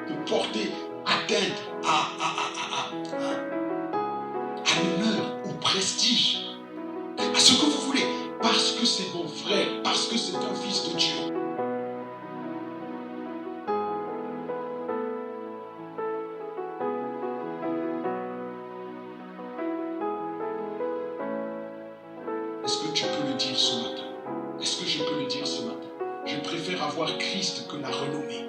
de porter atteinte à l'honneur, au prestige, à ce que vous voulez, parce que c'est mon frère, parce que c'est un fils de Dieu. Est-ce que tu peux le dire ce matin? Est-ce que je peux le dire ce matin? Je préfère avoir Christ que la renommée.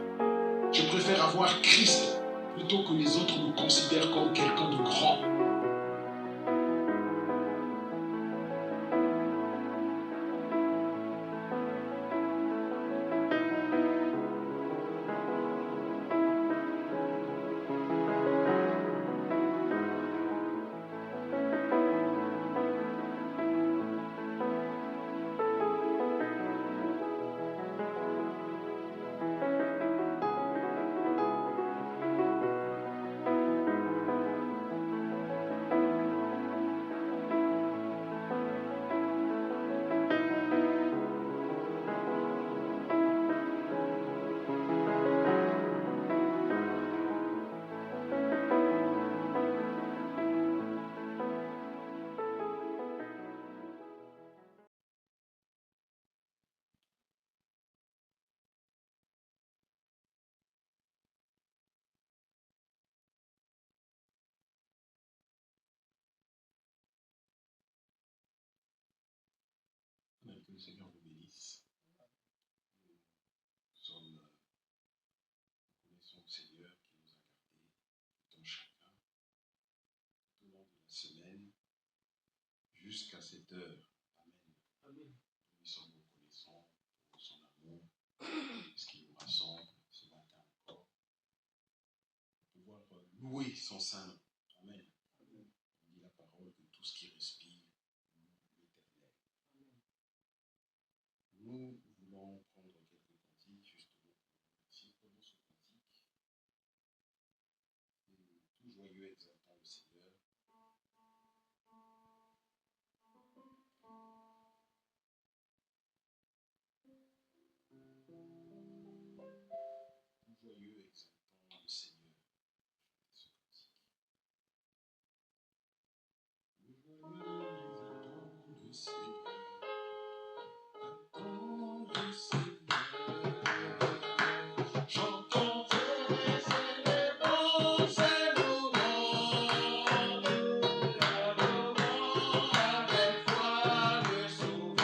Je préfère avoir Christ plutôt que les autres me considèrent comme quelqu'un de grand. Que le Seigneur vous bénisse. Nous connaissons le Seigneur qui nous a gardés, tout un chacun, tout au long de la semaine, jusqu'à cette heure. Amen. Amen. Nous sommes reconnaissants pour son amour, ce qui nous rassemble ce matin encore, pour pouvoir louer son saint nom. Amen. Amen. On dit la parole que tout ce qui respire loue l'Éternel. Nous voulons prendre quelques cantiques justement pour remercier pour ce cantique. Tout joyeux exaltant le Seigneur. Tout joyeux exaltant le Seigneur. Ce cantique. Tout joyeux exaltant le Seigneur. Attends le Seigneur.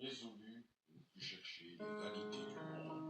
résolu de ne plus chercher l'égalité du monde.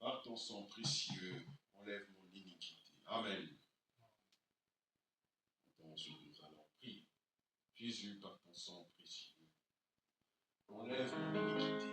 Par ton sang précieux, enlève mon iniquité. Amen. Dans ce que nous allons prier. Jésus, par ton sang précieux, enlève mon iniquité.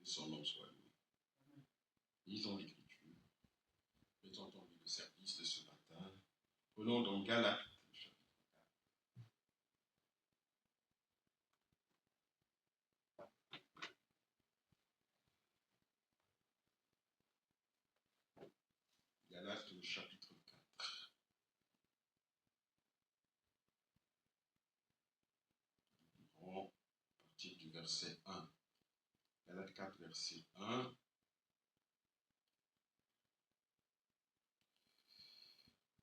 Son nom soit loué. Lisons l'Écriture. Mettons en le service de ce matin. Prenons donc Galates, chapitre 4. Galates, chapitre 4. Nous allons partir du verset 1. Galates 4, verset 1.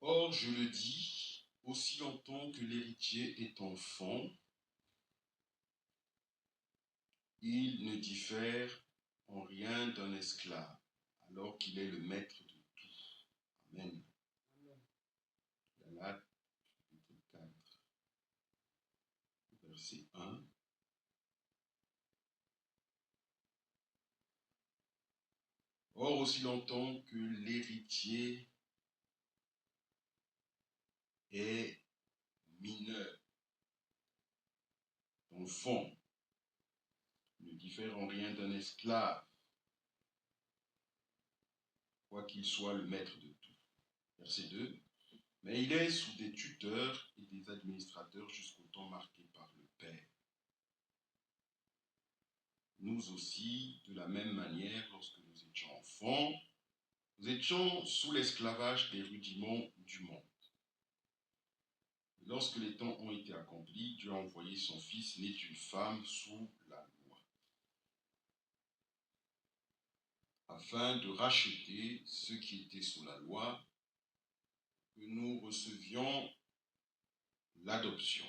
Or, je le dis, aussi longtemps que l'héritier est enfant, il ne diffère en rien d'un esclave, alors qu'il est le maître de tout. Amen. Galates, chapitre 4, verset 1. Or, aussi longtemps que l'héritier est mineur, enfant, ne diffère en rien d'un esclave, quoiqu'il soit le maître de tout. Verset 2. Mais il est sous des tuteurs et des administrateurs jusqu'au temps marqué par le Père. Nous aussi, de la même manière, lorsque nous étions enfants, nous étions sous l'esclavage des rudiments du monde. Et lorsque les temps ont été accomplis, Dieu a envoyé son Fils, né d'une femme, sous la loi, afin de racheter ceux qui étaient sous la loi, que nous recevions l'adoption.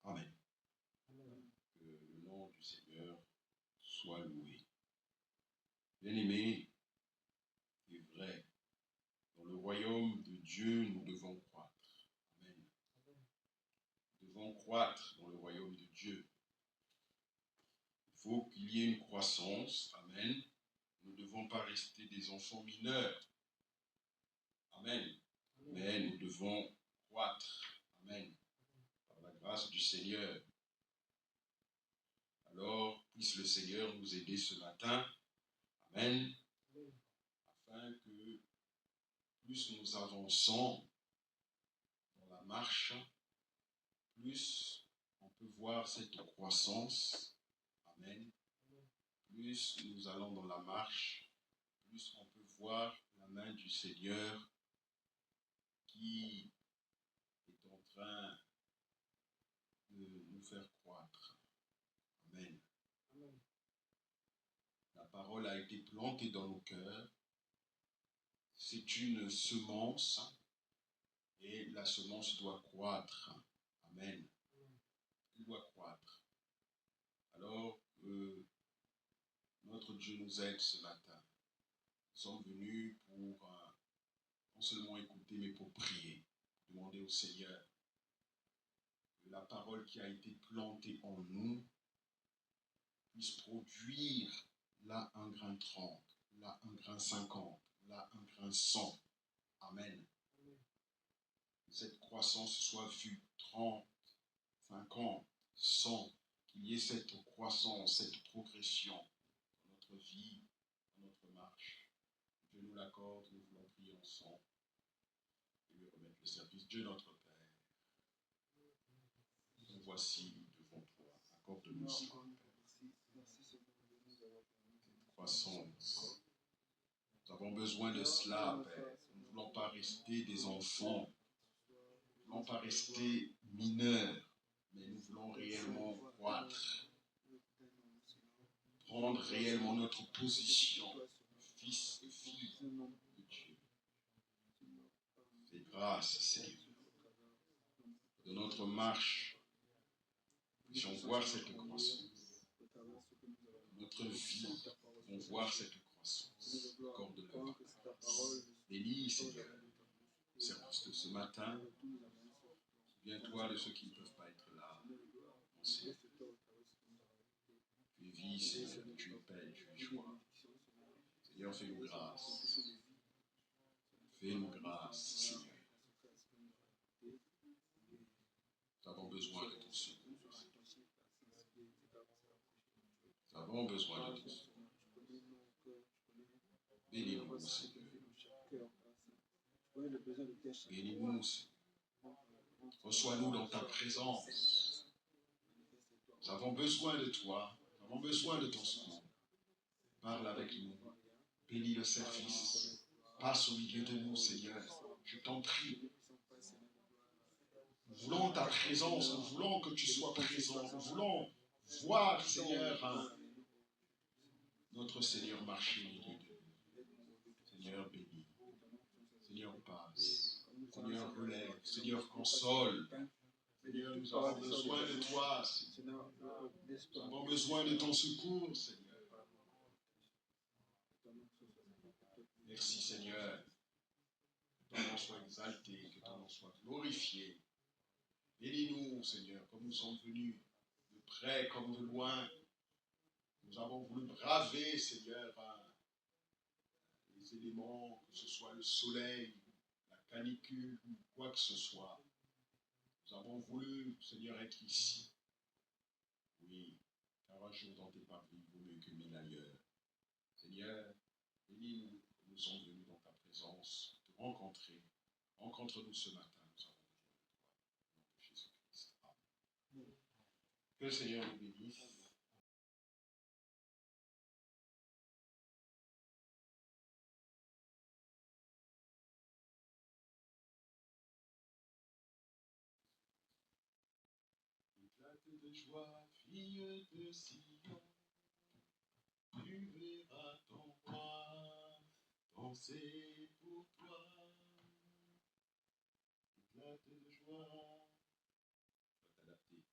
Amen. Que le nom du Seigneur soit loué. Bien-aimés, il est vrai, dans le royaume de Dieu, nous devons croître. Amen. Nous devons croître dans le royaume de Dieu. Il faut qu'il y ait une croissance. Amen. Nous ne devons pas rester des enfants mineurs. Amen. Mais nous devons croître. Amen. Par la grâce du Seigneur. Alors, puisse le Seigneur nous aider ce matin. Amen. Afin que plus nous avançons dans la marche, plus on peut voir cette croissance, amen, plus nous allons dans la marche, plus on peut voir la main du Seigneur qui est en train de nous faire croître. Amen. Amen. La parole a été plantée dans nos cœurs. C'est une semence et la semence doit croître. Amen. Elle doit croître. Alors, notre Dieu nous aide ce matin. Nous sommes venus pour non seulement écouter, mais pour prier, demander au Seigneur que la parole qui a été plantée en nous puisse produire là un grain 30, là un grain 50, là un grain 100. Amen. Que cette croissance soit vue 30, 50, 100, qu'il y ait cette croissance, cette progression dans notre vie, dans notre marche. Dieu nous l'accorde, nous voulons prier ensemble et lui remettre le service. Dieu notre Père, nous voici devant toi. Accorde-nous cette croissance. Nous avons besoin de cela, Père. Nous ne voulons pas rester des enfants. Nous ne voulons pas rester mineurs, mais nous voulons réellement croître. Prendre réellement notre position, fils et fille de Dieu. Fais grâce, Seigneur. De notre marche, nous puissions voir cette croissance. Notre vie, nous pouvons voir cette croissance. Accorde-le. Bénis, Seigneur, le service de ce matin. Souviens-toi de ceux qui ne peuvent pas être là. Seigneur. Tu es vie, Seigneur, tu es paix, tu es joie. Seigneur, fais-nous grâce. Fais-nous grâce, Seigneur. Nous avons besoin de ton secours. Nous avons besoin de ton secours. Bénis-nous, Seigneur. Bénis-nous, Seigneur. Reçois-nous dans ta présence. Nous avons besoin de toi. Nous avons besoin de ton secours. Parle avec nous. Bénis le service. Passe au milieu de nous, Seigneur. Je t'en prie. Nous voulons ta présence. Nous voulons que tu sois présent. Nous voulons voir, Seigneur, notre Seigneur marcher au milieu de nous. Seigneur, bénis. Seigneur, passe. Seigneur, relève. Seigneur, console. Seigneur, nous avons besoin de toi. Nous avons besoin de ton secours, Seigneur. Merci, Seigneur. Que ton nom soit exalté, que ton nom soit glorifié. Bénis-nous, Seigneur, comme nous sommes venus de près comme de loin. Nous avons voulu braver, Seigneur, les éléments, que ce soit le soleil, la canicule ou quoi que ce soit. Nous avons voulu, Seigneur, être ici. Oui, car un jour dans tes parvis vaut mieux que 1000 ailleurs. Seigneur, bénis-nous, nous sommes venus dans ta présence, te rencontrer. Rencontre-nous ce matin, nous avons besoin de toi. Au nom de Jésus-Christ. Amen. Que le Seigneur nous bénisse. Éclate de joie, fille de Sion, tu verras ton roi danser pour toi. Éclate de joie. Tu vas t'adapter.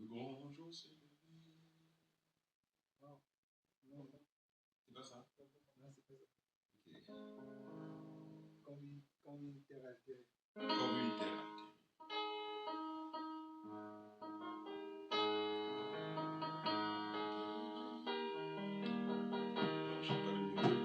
Le grand jour s'est levé. Non, C'est pas ça? non, c'est pas ça. Ok. Comme une terre altérée. Comme une terre altérée. Non, j'ai pas le numéro.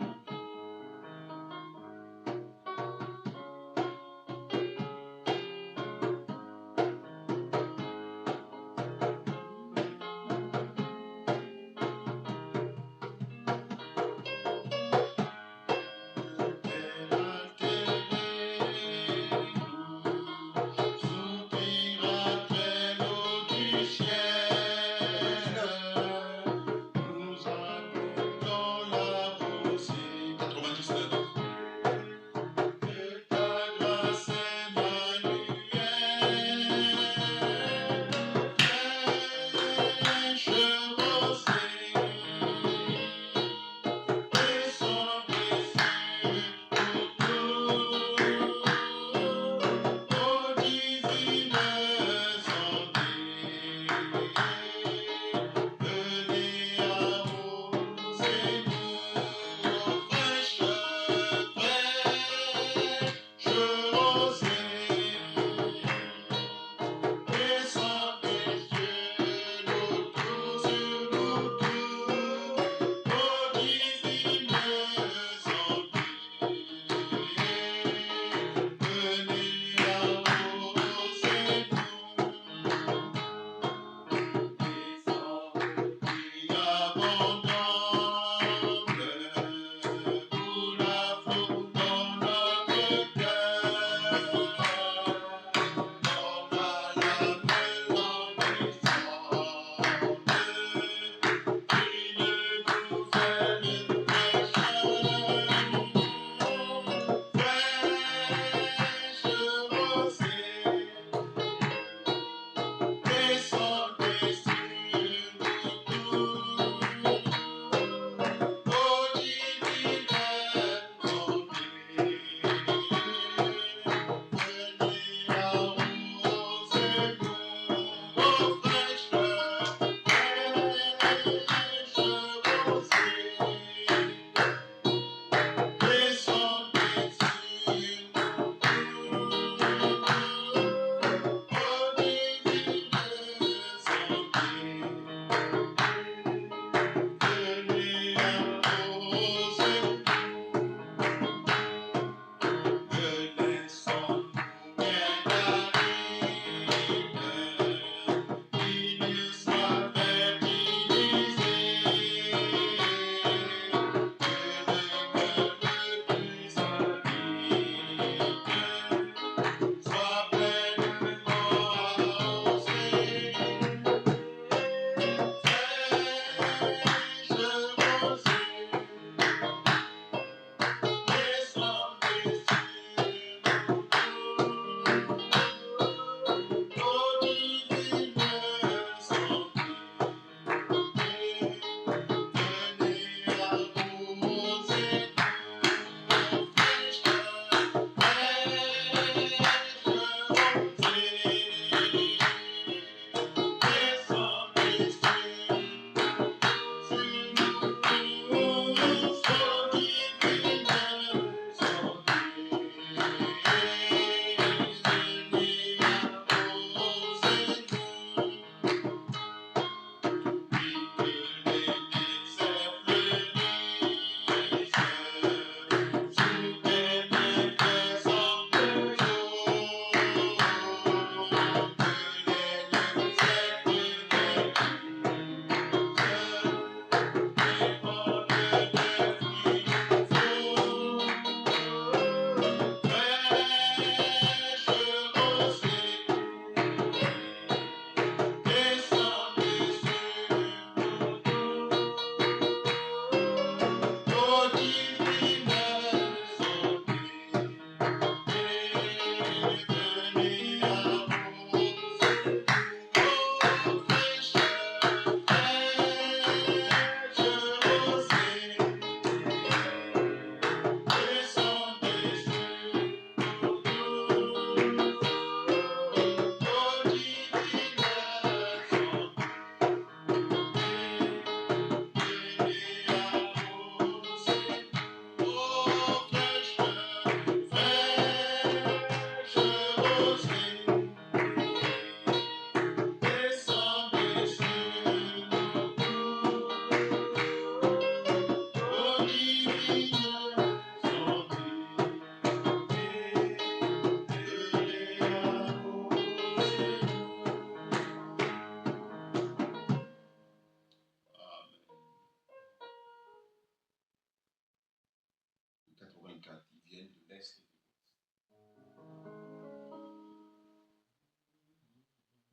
car ils viennent de l'Est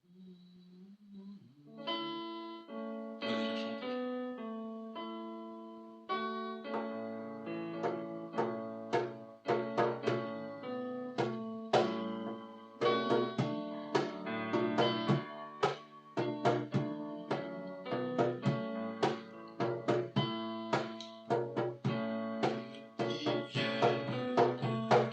et de l'Ouest. Tu as déjà chanté, je crois. Ils viennent de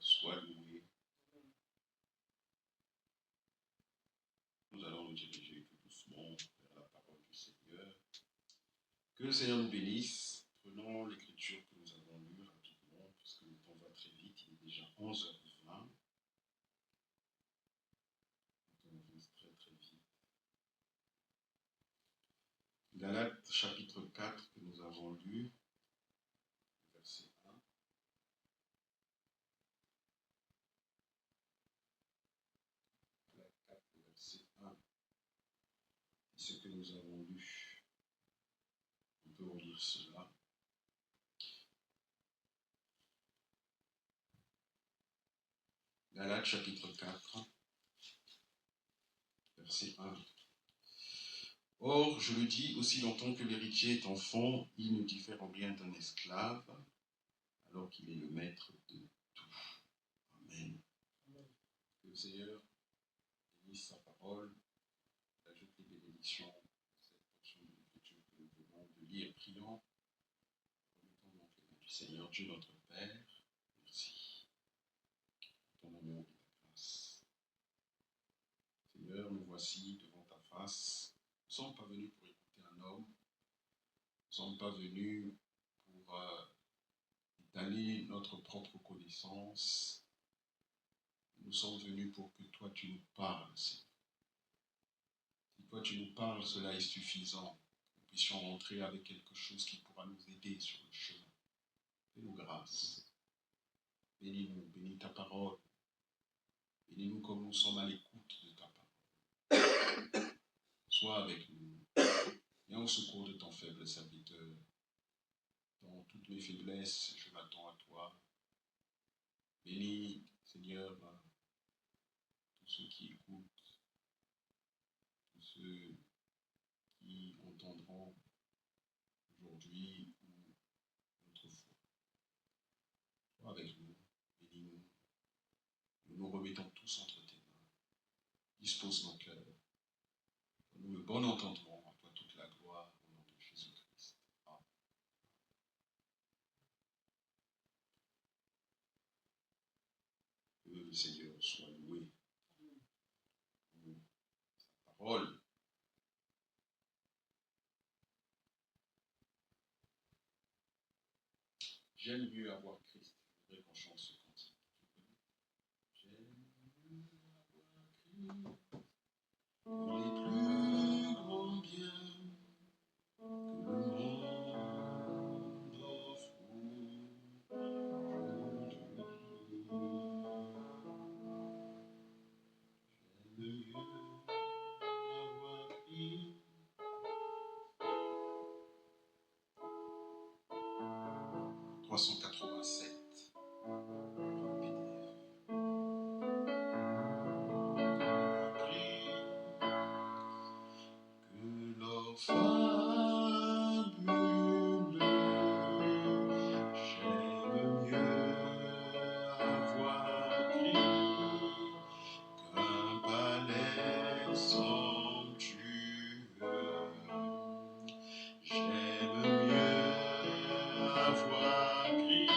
soit loué. Nous allons nous diriger tout doucement vers la parole du Seigneur. Que le Seigneur nous bénisse. Prenons l'écriture que nous avons lue rapidement, parce que le temps va très vite. Il est déjà 11h20. Le temps avance très très vite. Galates chapitre 4 que nous avons lu, verset 1. Galates 4, verset 1. Ce que nous avons lu, on peut relire cela. Galates chapitre 4, verset 1. Or, je le dis, aussi longtemps que l'héritier est enfant, il ne diffère en rien d'un esclave, alors qu'il est le maître de tout. Amen. Que le Seigneur bénisse sa parole, ajoute les bénédictions à cette portion de l'écriture que nous venons de lire. Prions, remettons donc les mains du Seigneur, Dieu notre Père. Merci. Ton amour et ta grâce. Seigneur, nous voici devant ta face. Nous ne sommes pas venus pour écouter un homme. Nous ne sommes pas venus pour étaler notre propre connaissance. Nous sommes venus pour que toi tu nous parles, Seigneur. Si toi tu nous parles, cela est suffisant. Que nous puissions rentrer avec quelque chose qui pourra nous aider sur le chemin. Fais-nous grâce. Bénis-nous, bénis ta parole. Bénis-nous comme nous sommes à l'écoute de ta parole. Sois avec nous. Viens au secours de ton faible serviteur. Dans toutes mes faiblesses, je m'attends à toi. Bénis, Seigneur, tous ceux qui écoutent, tous ceux qui entendront aujourd'hui ou autrefois. Sois avec nous, bénis-nous. Nous nous remettons tous entre tes mains. Dispose nos cœurs. Donne-nous le bon entendement. À toi toute la gloire au nom de Jésus-Christ. Amen. Que le Seigneur soit loué pour sa parole. J'aime mieux avoir Christ. Je voudrais qu'on chante ce cantique. J'aime mieux avoir Christ. Les plus grands biens que le monde offre aujourd'hui. J'aime mieux avoir Christ. 387. Que l'or fabuleux, j'aime mieux avoir Christ qu'un palais somptueux. J'aime mieux avoir Christ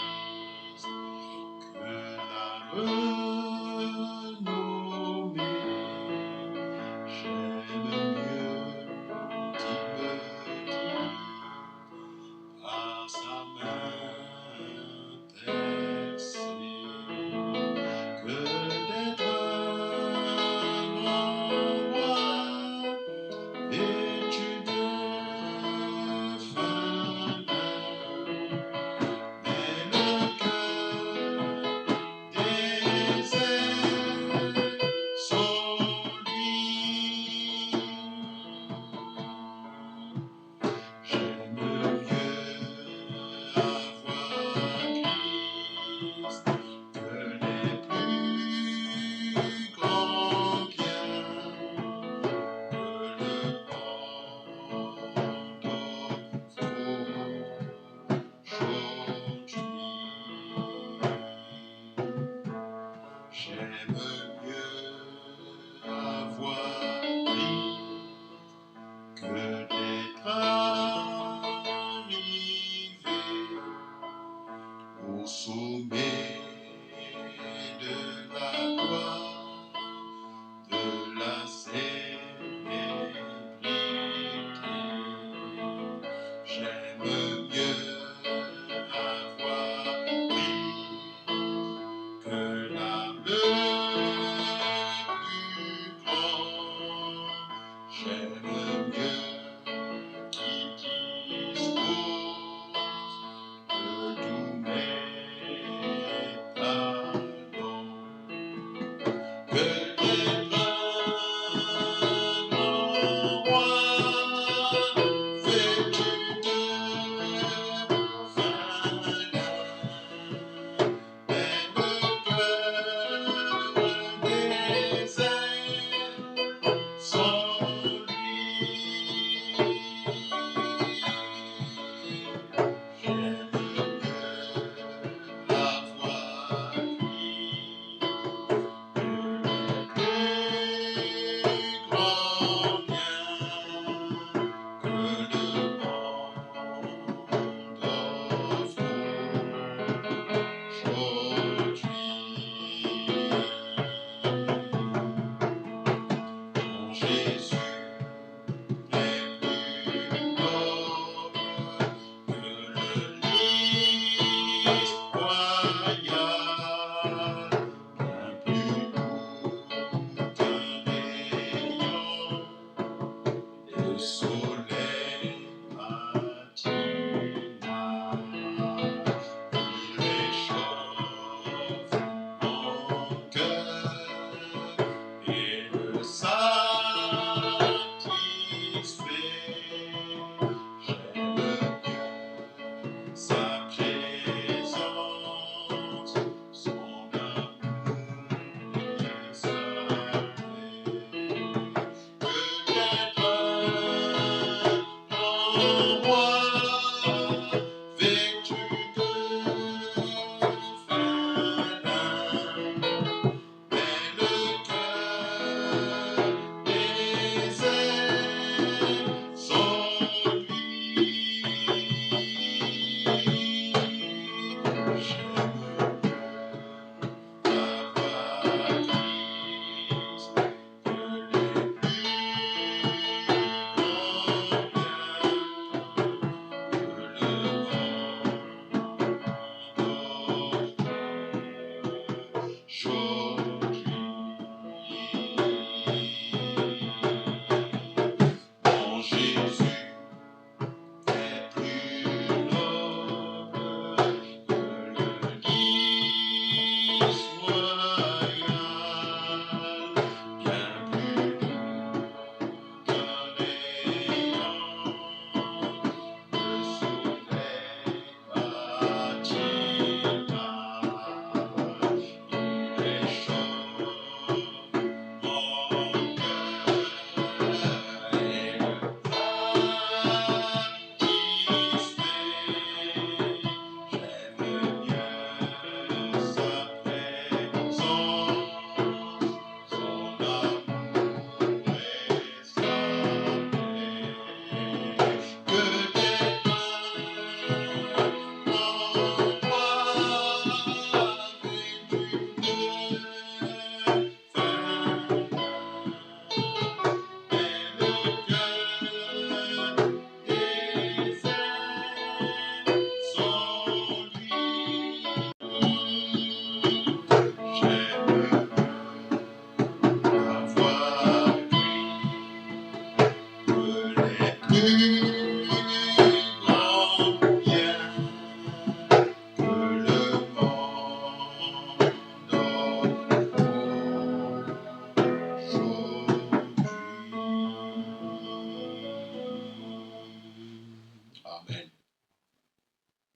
Amen.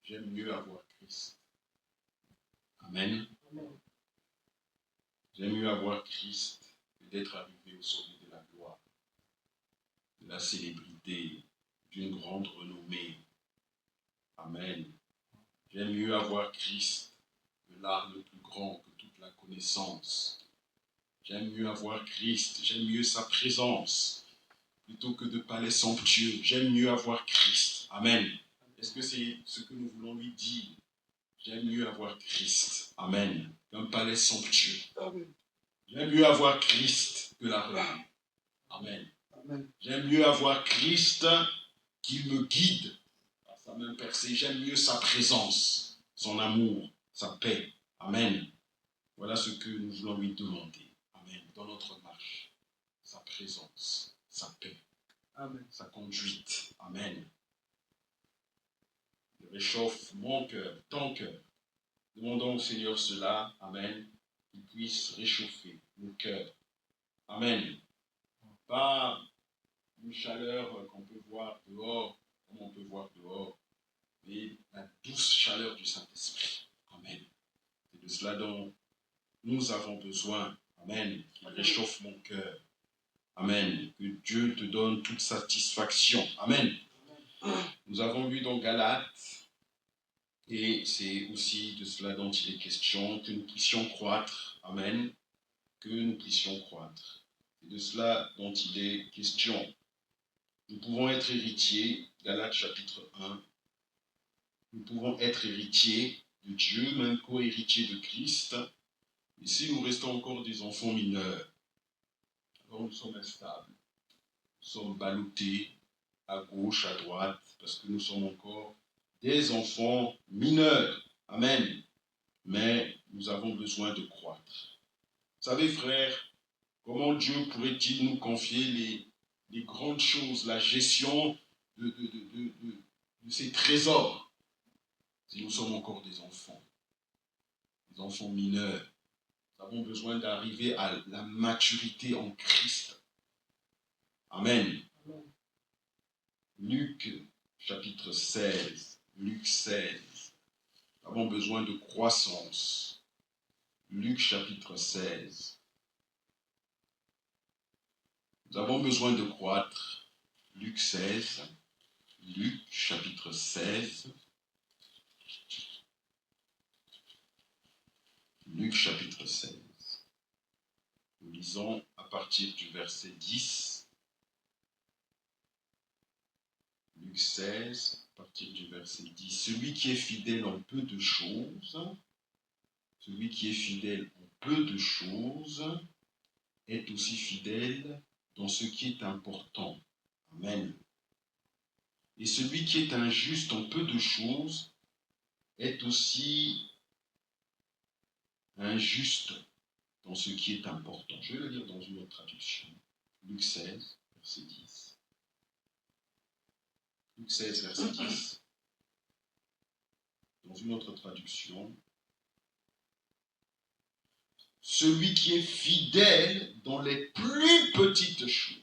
J'aime mieux avoir Christ. Amen. J'aime mieux avoir Christ que d'être arrivé au sommet de la gloire, de la célébrité, d'une grande renommée. Amen. J'aime mieux avoir Christ que l'art le plus grand, que toute la connaissance. J'aime mieux avoir Christ, j'aime mieux sa présence, plutôt que de palais somptueux. J'aime mieux avoir Christ. Amen. Est-ce que c'est ce que nous voulons lui dire? J'aime mieux avoir Christ. Amen. Qu'un palais somptueux. J'aime mieux avoir Christ que la renommée. Amen. J'aime mieux avoir Christ qui me guide à sa main percée. J'aime mieux sa présence, son amour, sa paix. Amen. Voilà ce que nous voulons lui demander. Amen. Dans notre marche, sa présence, sa paix, amen, sa conduite. Amen. Il réchauffe mon cœur, ton cœur. Demandons au Seigneur cela. Amen. Qu'il puisse réchauffer nos cœurs. Amen. Pas une chaleur qu'on peut voir dehors, comme on peut voir dehors, mais la douce chaleur du Saint-Esprit. Amen. C'est de cela dont nous avons besoin. Amen. Qu'il réchauffe mon cœur. Amen. Que Dieu te donne toute satisfaction. Amen. Nous avons lu dans Galates, et c'est aussi de cela dont il est question, que nous puissions croître. Amen. Que nous puissions croître. C'est de cela dont il est question. Nous pouvons être héritiers, Galates chapitre 1. Nous pouvons être héritiers de Dieu, même co-héritiers de Christ. Et si nous restons encore des enfants mineurs, alors nous sommes instables. Nous sommes ballottés à gauche, à droite, parce que nous sommes encore des enfants mineurs. Amen. Mais nous avons besoin de croître. Vous savez, frères, comment Dieu pourrait-il nous confier les grandes choses, la gestion de ces trésors, si nous sommes encore des enfants mineurs? Nous avons besoin d'arriver à la maturité en Christ. Amen. Luc chapitre 16. Luc 16. Nous avons besoin de croissance. Luc chapitre 16. Nous avons besoin de croître. Luc 16. Luc chapitre 16. Luc chapitre 16. Nous lisons à partir du verset 10. Luc 16, à partir du verset 10. Celui qui est fidèle en peu de choses, celui qui est fidèle en peu de choses, est aussi fidèle dans ce qui est important. Amen. Et celui qui est injuste en peu de choses est aussi injuste dans ce qui est important. Je vais le lire dans une autre traduction. Luc 16, verset 10. Luc 16, verset 10. Dans une autre traduction. Celui qui est fidèle dans les plus petites choses.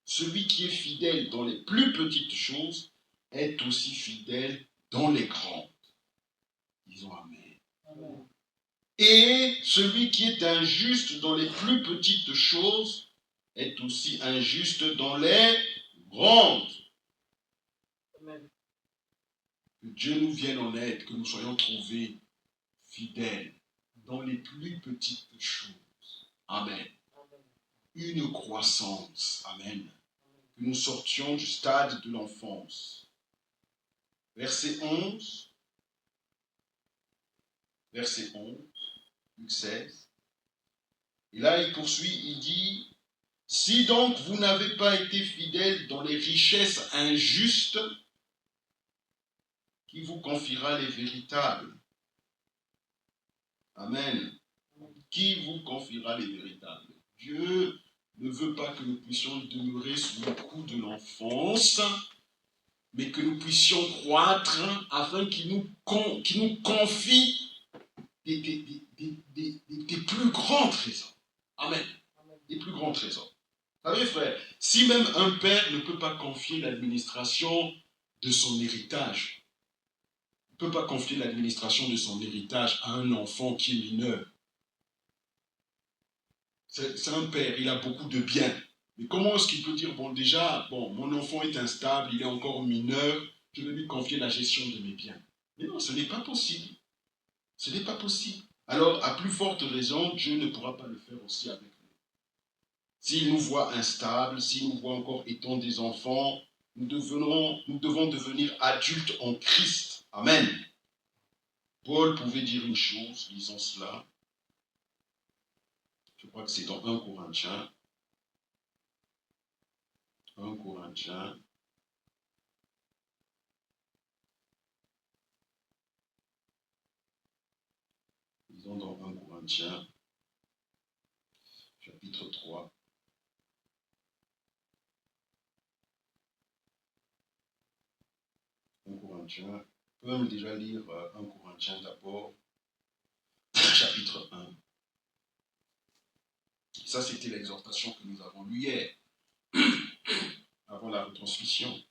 Celui qui est fidèle dans les plus petites choses est aussi fidèle dans les grandes. Disons Amen. Amen. Et celui qui est injuste dans les plus petites choses est aussi injuste dans les grandes. Amen. Que Dieu nous vienne en aide, que nous soyons trouvés fidèles dans les plus petites choses. Amen. Amen. Une croissance. Amen. Que nous sortions du stade de l'enfance. Verset 11. Verset 11. Luc 16. Et là, il poursuit, il dit, « Si donc vous n'avez pas été fidèles dans les richesses injustes, qui vous confiera les véritables ?» Amen. Qui vous confiera les véritables? Dieu ne veut pas que nous puissions demeurer sous le coup de l'enfance, mais que nous puissions croître afin qu'il nous confie des plus grands trésors. Amen. Des plus grands trésors. Vous savez, frère, si même un père ne peut pas confier l'administration de son héritage, ne peut pas confier l'administration de son héritage à un enfant qui est mineur, c'est un père, il a beaucoup de biens. Mais comment est-ce qu'il peut dire, bon déjà, mon enfant est instable, il est encore mineur, je vais lui confier la gestion de mes biens. Mais non, ce n'est pas possible. Ce n'est pas possible. Alors, à plus forte raison, Dieu ne pourra pas le faire aussi avec nous. S'il nous voit instables, s'il nous voit encore étant des enfants, nous devons devenir adultes en Christ. Amen. Paul pouvait dire une chose, lisons cela. Je crois que c'est dans 1 Corinthiens. 1 Corinthiens. Lisons dans 1 Corinthiens, chapitre 3. 1 Corinthiens. On peut même déjà lire 1 Corinthiens d'abord, chapitre 1. Ça, c'était l'exhortation que nous avons lue hier, avant la retransmission.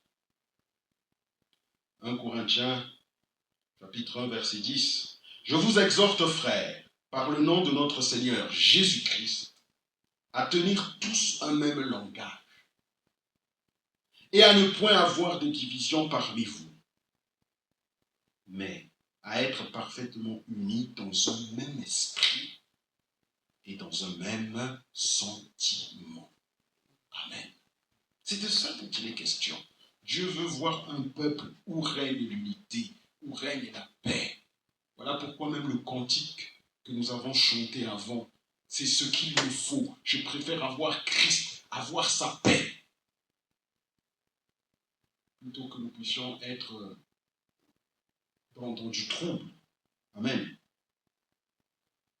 1 Corinthiens, chapitre 1, verset 10. Je vous exhorte, frères, par le nom de notre Seigneur Jésus-Christ, à tenir tous un même langage et à ne point avoir de division parmi vous, mais à être parfaitement unis dans un même esprit et dans un même sentiment. Amen. C'est de ça dont il est question. Dieu veut voir un peuple où règne l'unité, où règne la paix. Voilà pourquoi même le cantique que nous avons chanté avant, c'est ce qu'il nous faut. Je préfère avoir Christ, avoir sa paix, plutôt que nous puissions être dans du trouble. Amen.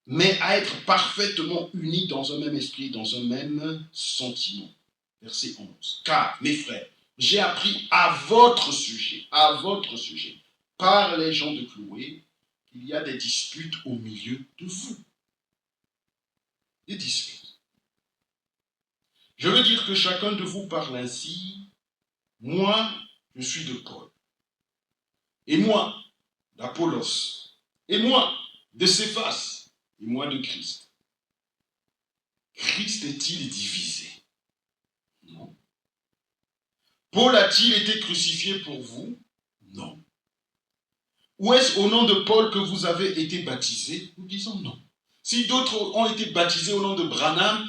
Mais à être parfaitement unis dans un même esprit, dans un même sentiment. Verset 11. Car, mes frères, j'ai appris à votre sujet, par les gens de Chloé, qu'il y a des disputes au milieu de vous. Des disputes. Je veux dire que chacun de vous parle ainsi. Moi, je suis de Paul. Et moi, d'Apollos. Et moi, de Céphas. Et moi, de Christ. Christ est-il divisé? Non. Paul a-t-il été crucifié pour vous? Non. Ou est-ce au nom de Paul que vous avez été baptisés? Nous disons non. Si d'autres ont été baptisés au nom de Branham,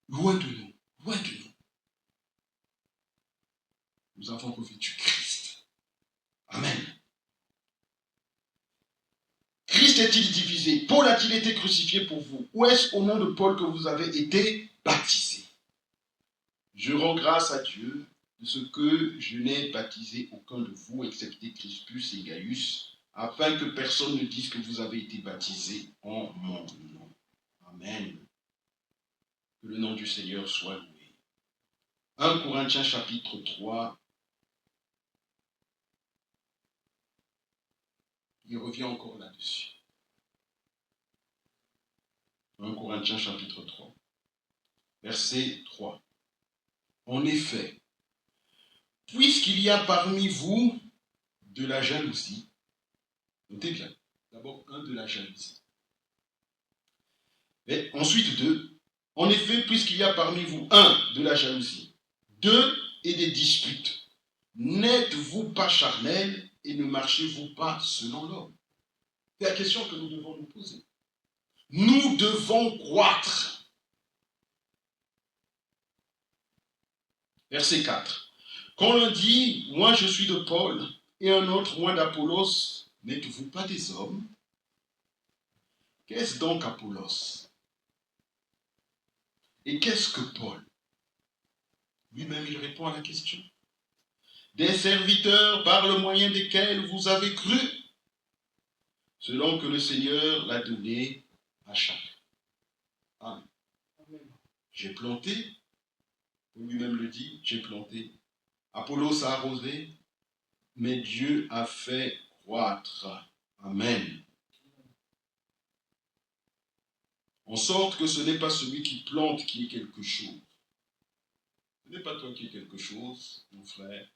loin de nous, loin de nous. Nous avons revêtu Christ. Amen. Christ est-il divisé? Paul a-t-il été crucifié pour vous? Ou est-ce au nom de Paul que vous avez été baptisés? Je rends grâce à Dieu de ce que je n'ai baptisé aucun de vous, excepté Crispus et Gaius, afin que personne ne dise que vous avez été baptisés en mon nom. Amen. Que le nom du Seigneur soit loué. 1 Corinthiens chapitre 3. Il revient encore là-dessus. 1 Corinthiens chapitre 3. Verset 3. En effet, puisqu'il y a parmi vous de la jalousie, notez bien, d'abord de la jalousie. Et ensuite 2, en effet, puisqu'il y a parmi vous de la jalousie, 2 et des disputes, n'êtes-vous pas charnels et ne marchez-vous pas selon l'homme? C'est la question que nous devons nous poser. Nous devons croître. Verset 4. Quand l'un dit, moi je suis de Paul, et un autre, moi d'Apollos, n'êtes-vous pas des hommes? Qu'est-ce donc Apollos? Et qu'est-ce que Paul? Lui-même, il répond à la question. Des serviteurs par le moyen desquels vous avez cru, selon que le Seigneur l'a donné à chacun. Amen. J'ai planté, lui-même le dit, j'ai planté. Apollos a arrosé, mais Dieu a fait croître. Amen. En sorte que ce n'est pas celui qui plante qui est quelque chose. Ce n'est pas toi qui es quelque chose, mon frère.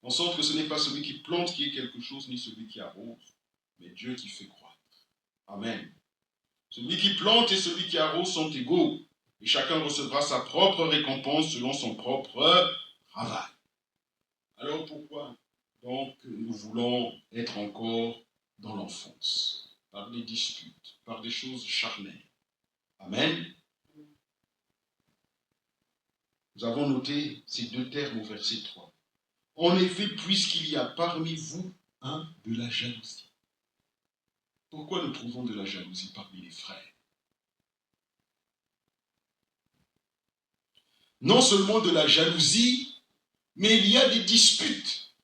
En sorte que ce n'est pas celui qui plante qui est quelque chose, ni celui qui arrose, mais Dieu qui fait croître. Amen. Celui qui plante et celui qui arrose sont égaux, et chacun recevra sa propre récompense selon son propre travail. Alors pourquoi donc nous voulons être encore dans l'enfance, par des disputes, par des choses charnelles? Amen. Nous avons noté ces deux termes au verset 3. En effet, puisqu'il y a parmi vous de la jalousie. Pourquoi nous trouvons de la jalousie parmi les frères? Non seulement de la jalousie, mais il y a des disputes.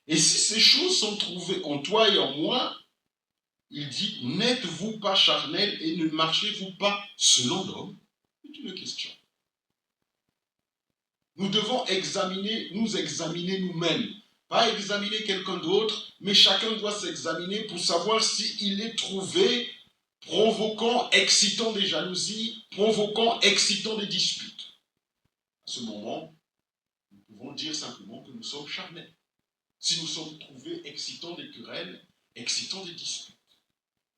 Et si ces choses sont trouvées en toi et en moi, il dit, n'êtes-vous pas charnels et ne marchez-vous pas selon l'homme? C'est une question. Nous devons nous examiner nous-mêmes. Pas examiner quelqu'un d'autre, mais chacun doit s'examiner pour savoir s'il est trouvé provoquant, excitant des jalousies, provoquant, excitant des disputes. À ce moment, nous pouvons dire simplement que nous sommes charnels. Si nous sommes trouvés excitants des querelles, excitants des disputes.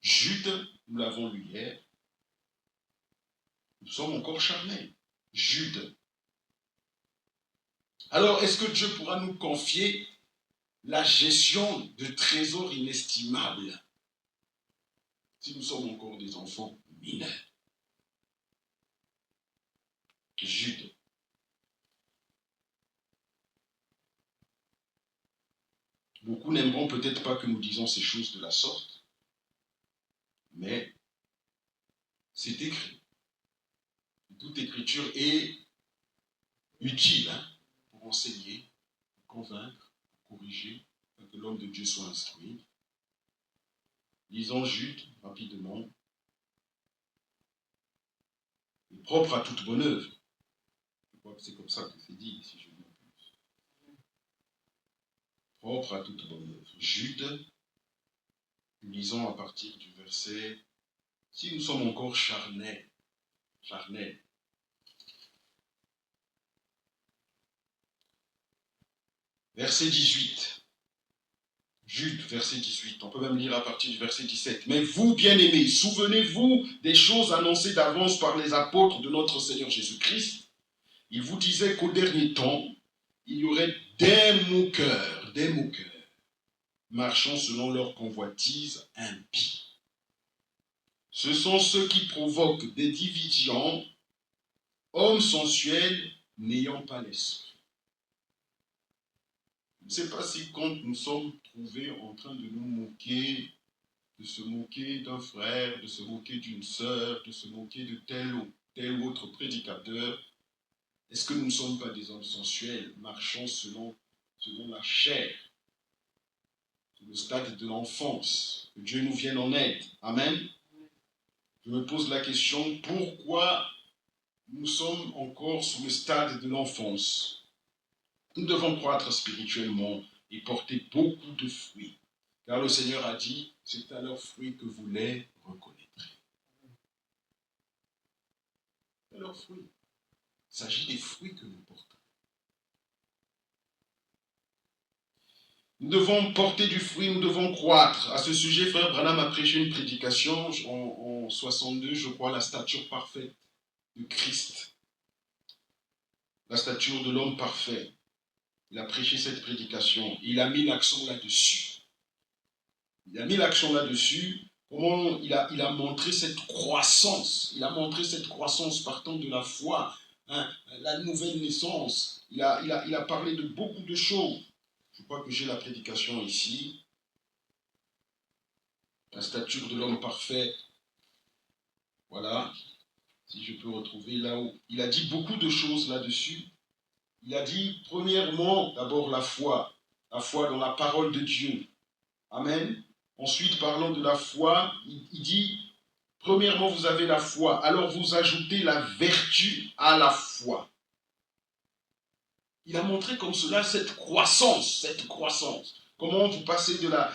Jude, nous l'avons lu hier, nous sommes encore charnels. Jude. Alors, est-ce que Dieu pourra nous confier la gestion de trésors inestimables si nous sommes encore des enfants mineurs? Jude. Beaucoup n'aimeront peut-être pas que nous disions ces choses de la sorte, mais c'est écrit. Toute écriture est utile pour enseigner, pour convaincre, pour corriger, pour que l'homme de Dieu soit instruit. Lisons Jude rapidement. Il est propre à toute bonne œuvre. Je crois que c'est comme ça que c'est dit, si je ne m'abuse. Propre à toute bonne œuvre. Jude, lisons à partir du verset, si nous sommes encore charnels, verset 18. Jude, verset 18. On peut même lire à partir du verset 17. Mais vous, bien-aimés, souvenez-vous des choses annoncées d'avance par les apôtres de notre Seigneur Jésus-Christ, Il vous disait qu'au dernier temps, il y aurait des moqueurs, marchant selon leur convoitise impie. Ce sont ceux qui provoquent des divisions, hommes sensuels n'ayant pas l'esprit. Je ne sais pas si quand nous sommes trouvés en train de nous moquer, de se moquer d'un frère, de se moquer d'une sœur, de se moquer de tel ou autre prédicateur, est-ce que nous ne sommes pas des hommes sensuels, marchant selon la chair, le stade de l'enfance? Que Dieu nous vienne en aide. Amen. Je me pose la question, pourquoi nous sommes encore sous le stade de l'enfance? Nous devons croître spirituellement et porter beaucoup de fruits. Car le Seigneur a dit, c'est à leurs fruits que vous les reconnaîtrez. À leurs fruits. Il s'agit des fruits que nous portons. Nous devons porter du fruit, nous devons croître. À ce sujet, frère Branham a prêché une prédication en 62, je crois, la stature parfaite de Christ. La stature de l'homme parfait. Il a prêché cette prédication. Il a mis l'accent là-dessus. Comment il a montré cette croissance. Il a montré cette croissance partant de la foi, la nouvelle naissance. Il a parlé de beaucoup de choses. Je crois que j'ai la prédication ici. La stature de l'homme parfait. Voilà. Si je peux retrouver là-haut. Il a dit beaucoup de choses là-dessus. Il a dit, premièrement, d'abord la foi dans la parole de Dieu. Amen. Ensuite, parlant de la foi, il dit, premièrement, vous avez la foi, alors vous ajoutez la vertu à la foi. Il a montré comme cela cette croissance. Comment vous passez de la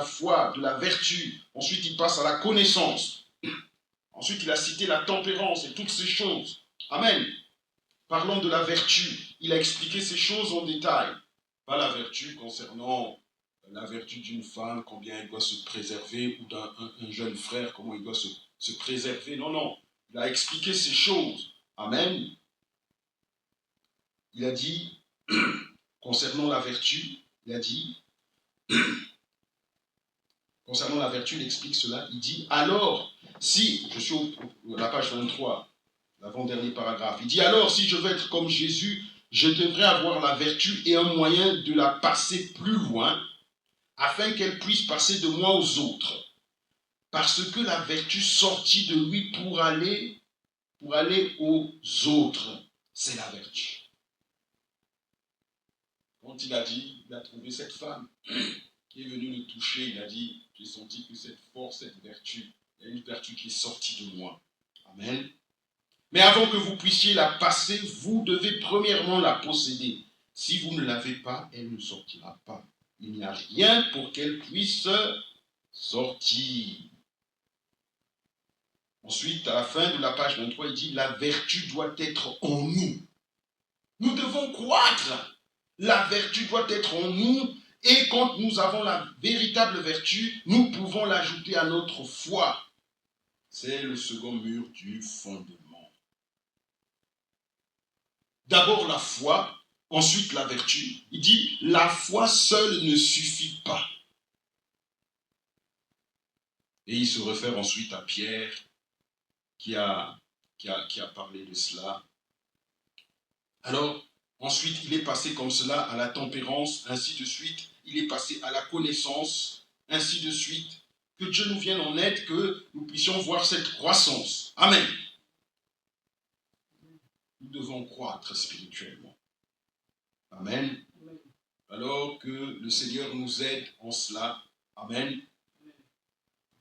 foi, de la vertu, ensuite il passe à la connaissance. Ensuite, il a cité la tempérance et toutes ces choses. Amen. Parlons de la vertu. Il a expliqué ces choses en détail. Pas la vertu concernant la vertu d'une femme, combien elle doit se préserver, ou d'un jeune frère, comment il doit se préserver. Non. Il a expliqué ces choses. Amen. Il a dit, concernant la vertu, il explique cela. Il dit, alors, si, je suis à la page 23, l'avant-dernier paragraphe, il dit, alors, si je veux être comme Jésus, je devrais avoir la vertu et un moyen de la passer plus loin, afin qu'elle puisse passer de moi aux autres. Parce que la vertu sortit de lui pour aller aux autres. C'est la vertu. Quand il a dit, il a trouvé cette femme qui est venue le toucher, il a dit, j'ai senti que cette force, cette vertu, il y a une vertu qui est sortie de moi. Amen. Mais avant que vous puissiez la passer, vous devez premièrement la posséder. Si vous ne l'avez pas, elle ne sortira pas. Il n'y a rien pour qu'elle puisse sortir. Ensuite, à la fin de la page 23, il dit, la vertu doit être en nous. Nous devons croître. La vertu doit être en nous. Et quand nous avons la véritable vertu, nous pouvons l'ajouter à notre foi. C'est le second mur du fondement. D'abord la foi, ensuite la vertu. Il dit, la foi seule ne suffit pas. Et il se réfère ensuite à Pierre, qui a parlé de cela. Alors, ensuite, il est passé comme cela à la tempérance, ainsi de suite. Il est passé à la connaissance, ainsi de suite. Que Dieu nous vienne en aide, que nous puissions voir cette croissance. Amen. Nous devons croître spirituellement. Amen. Alors que le Seigneur nous aide en cela. Amen.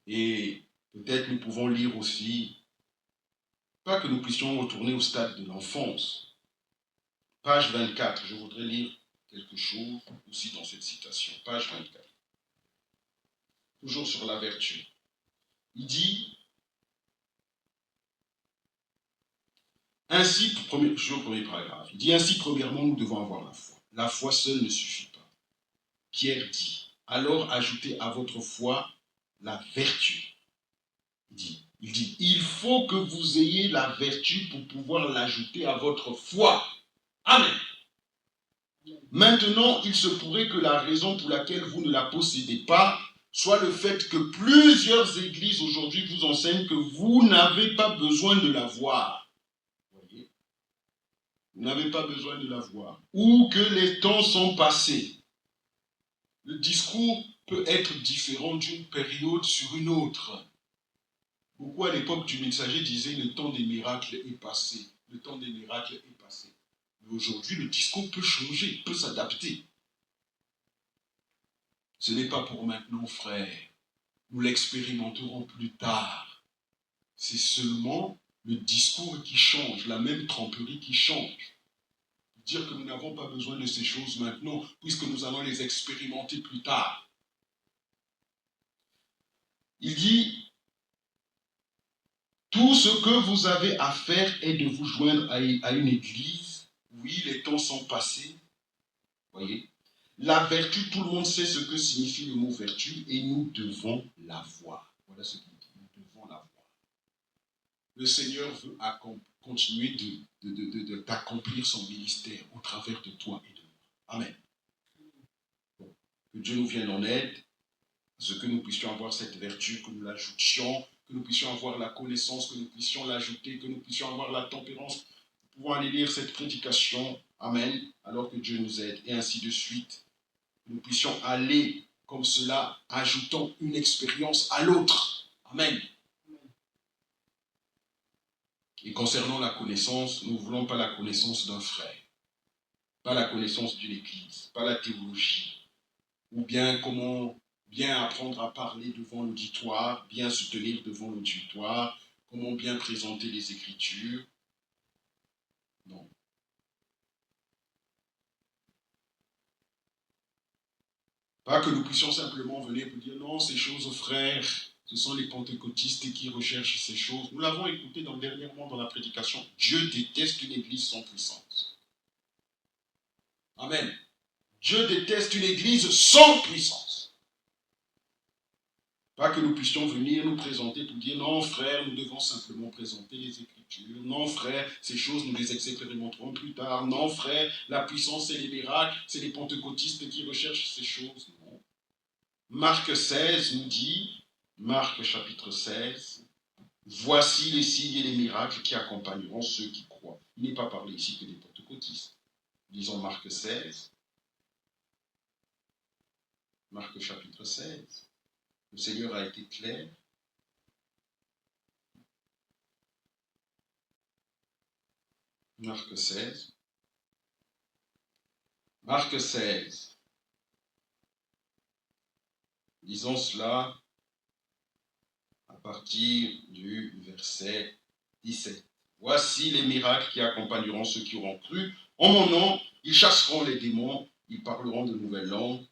Et peut-être nous pouvons lire aussi, pas que nous puissions retourner au stade de l'enfance. Page 24, je voudrais lire quelque chose aussi dans cette citation. Page 24. Toujours sur la vertu. Il dit, ainsi, toujours premier paragraphe, il dit, ainsi premièrement nous devons avoir la foi. La foi seule ne suffit pas. Pierre dit, alors ajoutez à votre foi la vertu. Il dit, Il dit, il faut que vous ayez la vertu pour pouvoir l'ajouter à votre foi. Amen. Maintenant, il se pourrait que la raison pour laquelle vous ne la possédez pas soit le fait que plusieurs églises aujourd'hui vous enseignent que vous n'avez pas besoin de la voir. Voyez? Vous n'avez pas besoin de la voir. Ou que les temps sont passés. Le discours peut être différent d'une période sur une autre. Beaucoup à l'époque du messager disaient le temps des miracles est passé. Le temps des miracles est passé. Mais aujourd'hui, le discours peut changer, peut s'adapter. Ce n'est pas pour maintenant, frère. Nous l'expérimenterons plus tard. C'est seulement le discours qui change, la même tromperie qui change. Dire que nous n'avons pas besoin de ces choses maintenant, puisque nous allons les expérimenter plus tard. Il dit, tout ce que vous avez à faire est de vous joindre à une église. Oui, les temps sont passés. Voyez, la vertu, tout le monde sait ce que signifie le mot vertu et nous devons la voir. Voilà ce qu'il dit, nous devons la voir. Le Seigneur veut continuer d'accomplir son ministère au travers de toi et de moi. Amen. Bon. Que Dieu nous vienne en aide, à ce que nous puissions avoir cette vertu, que nous l'ajoutions, que nous puissions avoir la connaissance, que nous puissions l'ajouter, que nous puissions avoir la tempérance, pour pouvoir aller lire cette prédication. Amen. Alors que Dieu nous aide, et ainsi de suite. Que nous puissions aller comme cela, ajoutant une expérience à l'autre. Amen. Et concernant la connaissance, nous ne voulons pas la connaissance d'un frère, pas la connaissance d'une église, pas la théologie, ou bien comment bien apprendre à parler devant l'auditoire, bien se tenir devant l'auditoire, comment bien présenter les Écritures. Non. Pas que nous puissions simplement venir pour dire non, ces choses, frères, ce sont les pentecôtistes qui recherchent ces choses. Nous l'avons écouté dernièrement dans la prédication. Dieu déteste une église sans puissance. Amen. Dieu déteste une église sans puissance. Pas que nous puissions venir nous présenter pour dire non, frère, nous devons simplement présenter les Écritures. Non, frère, ces choses, nous les expérimenterons plus tard. Non, frère, la puissance et les miracles, c'est les pentecôtistes qui recherchent ces choses. Non. Marc 16 nous dit, Marc chapitre 16, voici les signes et les miracles qui accompagneront ceux qui croient. Il n'est pas parlé ici que des pentecôtistes. Lisons Marc 16. Marc chapitre 16. Le Seigneur a été clair. Marc 16. Marc 16. Lisons cela à partir du verset 17. Voici les miracles qui accompagneront ceux qui auront cru. En mon nom, ils chasseront les démons, ils parleront de nouvelles langues.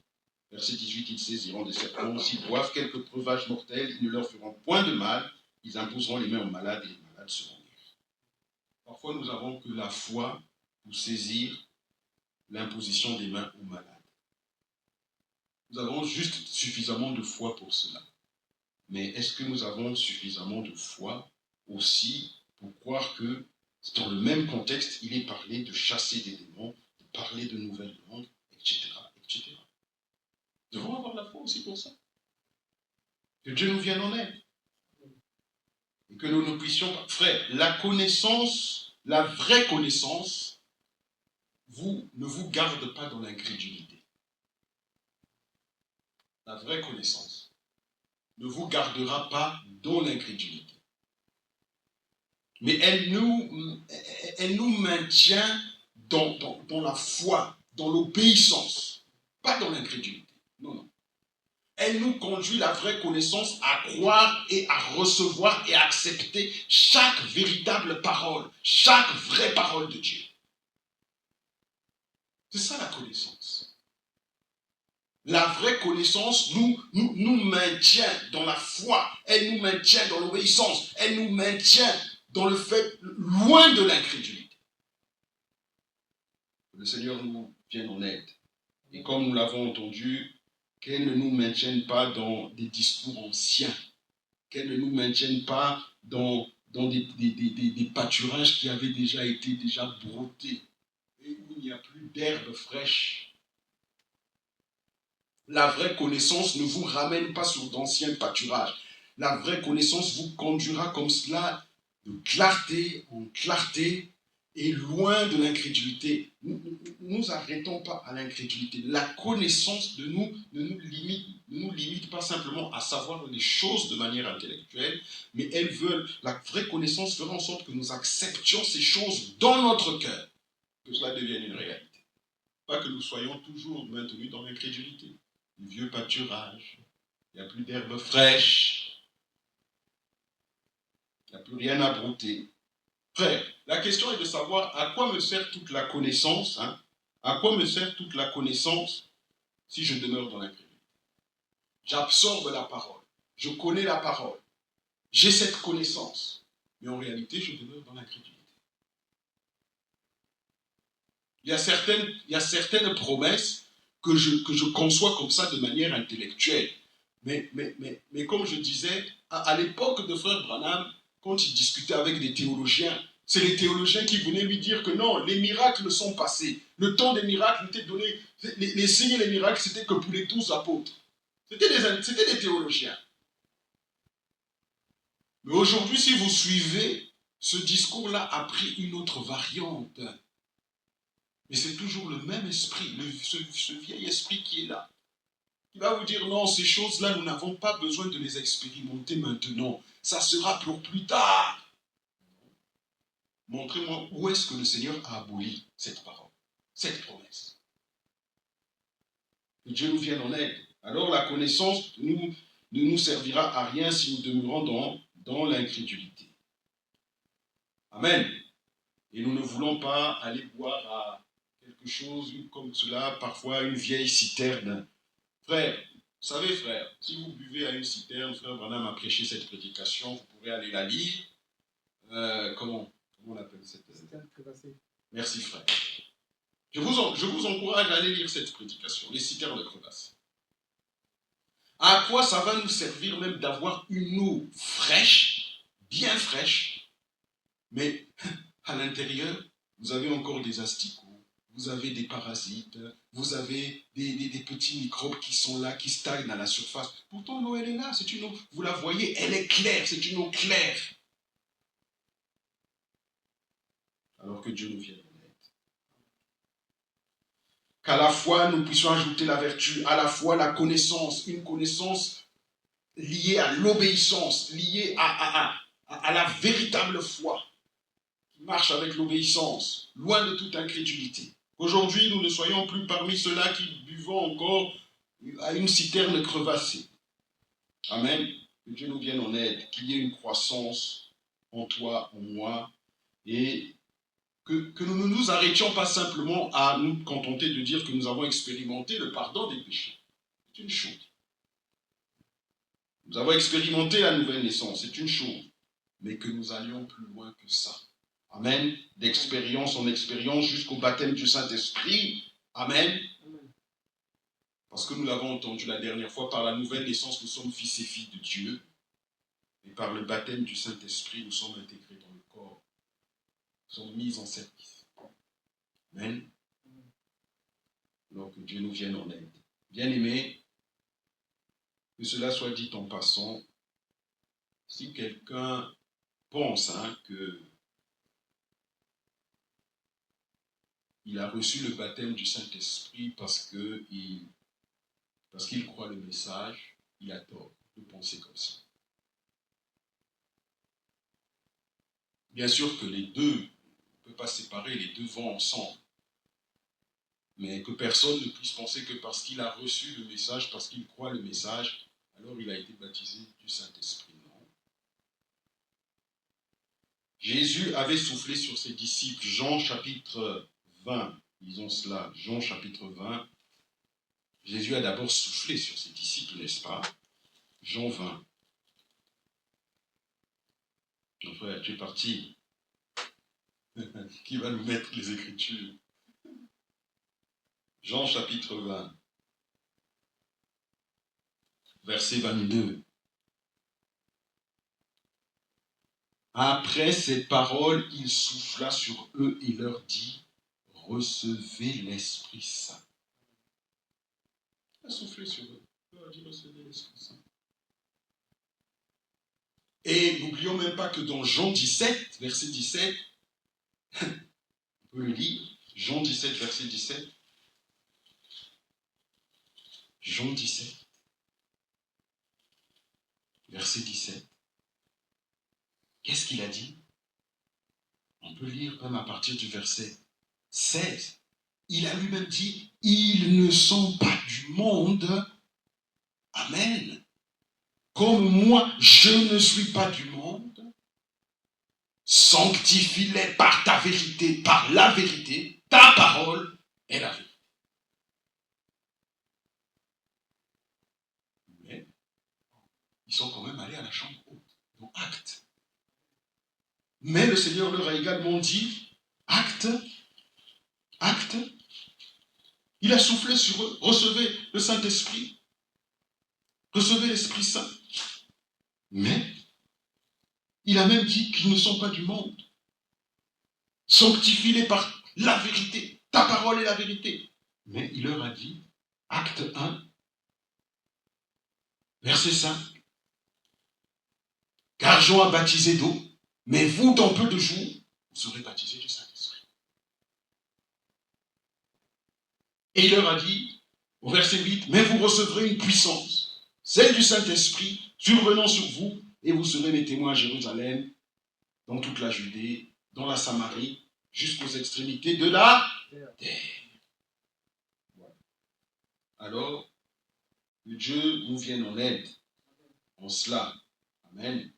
Verset 18, ils saisiront des serpents. S'ils boivent quelques breuvages mortels, ils ne leur feront point de mal. Ils imposeront les mains aux malades et les malades seront guéris. Parfois, nous avons que la foi pour saisir l'imposition des mains aux malades. Nous avons juste suffisamment de foi pour cela. Mais est-ce que nous avons suffisamment de foi aussi pour croire que dans le même contexte, il est parlé de chasser des démons, de parler de nouvelles langues, etc., etc. Nous devons avoir la foi aussi pour ça. Que Dieu nous vienne en aide. Et que nous ne puissions pas... Frère, la connaissance, la vraie connaissance, ne vous garde pas dans l'incrédulité. La vraie connaissance ne vous gardera pas dans l'incrédulité. Mais elle nous maintient dans la foi, dans l'obéissance, pas dans l'incrédulité. Non, non. Elle nous conduit, la vraie connaissance, à croire et à recevoir et à accepter chaque véritable parole, chaque vraie parole de Dieu. C'est ça la connaissance. La vraie connaissance nous maintient dans la foi, elle nous maintient dans l'obéissance, elle nous maintient dans le fait, loin de l'incrédulité. Le Seigneur nous vienne en aide. Et comme nous l'avons entendu, qu'elle ne nous maintienne pas dans des discours anciens, qu'elle ne nous maintienne pas dans des pâturages qui avaient déjà été broutés et où il n'y a plus d'herbe fraîche. La vraie connaissance ne vous ramène pas sur d'anciens pâturages. La vraie connaissance vous conduira comme cela, de clarté en clarté, et loin de l'incrédulité. Nous arrêtons pas à l'incrédulité. La connaissance de nous ne nous limite pas simplement à savoir les choses de manière intellectuelle, mais la vraie connaissance fera en sorte que nous acceptions ces choses dans notre cœur, que cela devienne une réalité. Pas que nous soyons toujours maintenus dans l'incrédulité. Du vieux pâturage, il n'y a plus d'herbe fraîche, il n'y a plus rien à brouter. Frère, la question est de savoir à quoi me sert toute la connaissance, à quoi me sert toute la connaissance si je demeure dans l'incrédulité. J'absorbe la parole, je connais la parole, j'ai cette connaissance, mais en réalité, je demeure dans l'incrédulité. Il y a certaines promesses que je conçois comme ça de manière intellectuelle. Mais comme je disais, à l'époque de Frère Branham, quand il discutait avec des théologiens, c'est les théologiens qui venaient lui dire que non, les miracles sont passés. Le temps des miracles était donné. Les signes et les miracles, c'était que pour les 12 apôtres. C'était des théologiens. Mais aujourd'hui, si vous suivez, ce discours-là a pris une autre variante. Mais c'est toujours le même esprit, ce vieil esprit qui est là. Il va vous dire non, ces choses-là, nous n'avons pas besoin de les expérimenter maintenant. Ça sera pour plus tard. Montrez-moi où est-ce que le Seigneur a aboli cette parole, cette promesse. Que Dieu nous vienne en aide. Alors la connaissance ne nous servira à rien si nous demeurons dans l'incrédulité. Amen. Et nous ne voulons pas aller boire à quelque chose comme cela, parfois une vieille citerne. Frère, vous savez, frère, si vous buvez à une citerne, frère Branham a prêché cette prédication, vous pourrez aller la lire. Comment on appelle cette citerne crevassée? Merci, frère. Je vous encourage à aller lire cette prédication, les citernes crevassées. À quoi ça va nous servir même d'avoir une eau fraîche, bien fraîche, mais à l'intérieur, vous avez encore des asticots, vous avez des parasites, vous avez des petits microbes qui sont là, qui stagnent à la surface. Pourtant, l'eau, elle est là, c'est une eau, vous la voyez, elle est claire, c'est une eau claire. Alors que Dieu nous vienne en aide. Qu'à la fois, nous puissions ajouter la vertu, à la fois la connaissance, une connaissance liée à l'obéissance, liée à la véritable foi, qui marche avec l'obéissance, loin de toute incrédulité. Aujourd'hui, nous ne soyons plus parmi ceux-là qui buvons encore à une citerne crevassée. Amen. Que Dieu nous vienne en aide, qu'il y ait une croissance en toi, en moi, et que nous ne nous arrêtions pas simplement à nous contenter de dire que nous avons expérimenté le pardon des péchés. C'est une chose. Nous avons expérimenté la nouvelle naissance, c'est une chose. Mais que nous allions plus loin que ça. Amen. D'expérience en expérience jusqu'au baptême du Saint-Esprit. Amen. Parce que nous l'avons entendu la dernière fois, par la nouvelle naissance, nous sommes fils et filles de Dieu. Et par le baptême du Saint-Esprit, nous sommes intégrés dans le corps. Nous sommes mis en service. Amen. Alors que Dieu nous vienne en aide. Bien-aimés, que cela soit dit en passant, si quelqu'un pense que il a reçu le baptême du Saint-Esprit parce qu'il croit le message, il a tort de penser comme ça. Bien sûr que les deux, on ne peut pas séparer, les deux vont ensemble. Mais que personne ne puisse penser que parce qu'il a reçu le message, parce qu'il croit le message, alors il a été baptisé du Saint-Esprit. Non. Jésus avait soufflé sur ses disciples. Jean chapitre 20, lisons cela, Jean chapitre 20. Jésus a d'abord soufflé sur ses disciples, n'est-ce pas? Jean 20. Mon frère, tu es parti. Qui va nous mettre les Écritures? Jean chapitre 20, verset 22. Après ces paroles, il souffla sur eux et leur dit, recevez l'Esprit Saint. Il a soufflé sur eux. Il leur a dit, recevez l'Esprit Saint. Et n'oublions même pas que dans Jean 17, verset 17, on peut le lire, Jean 17, verset 17, Jean 17, verset 17, qu'est-ce qu'il a dit? On peut lire même à partir du verset 16. Il a lui-même dit, ils ne sont pas du monde. Amen. Comme moi, je ne suis pas du monde. Sanctifie-les par ta vérité, par la vérité. Ta parole est la vérité. Mais ils sont quand même allés à la chambre haute. Donc acte. Mais le Seigneur leur a également dit, acte. Il a soufflé sur eux, recevez le Saint-Esprit, recevez l'Esprit Saint. Mais il a même dit qu'ils ne sont pas du monde. Sanctifie-les par la vérité. Ta parole est la vérité. Mais il leur a dit, acte 1, verset 5, car Jean a baptisé d'eau, mais vous, dans peu de jours, vous serez baptisés du Saint-Esprit. Et il leur a dit, au verset 8, mais vous recevrez une puissance, celle du Saint-Esprit, survenant sur vous, et vous serez mes témoins à Jérusalem, dans toute la Judée, dans la Samarie, jusqu'aux extrémités de la terre. Voilà. Alors, que Dieu nous vienne en aide en cela. Amen.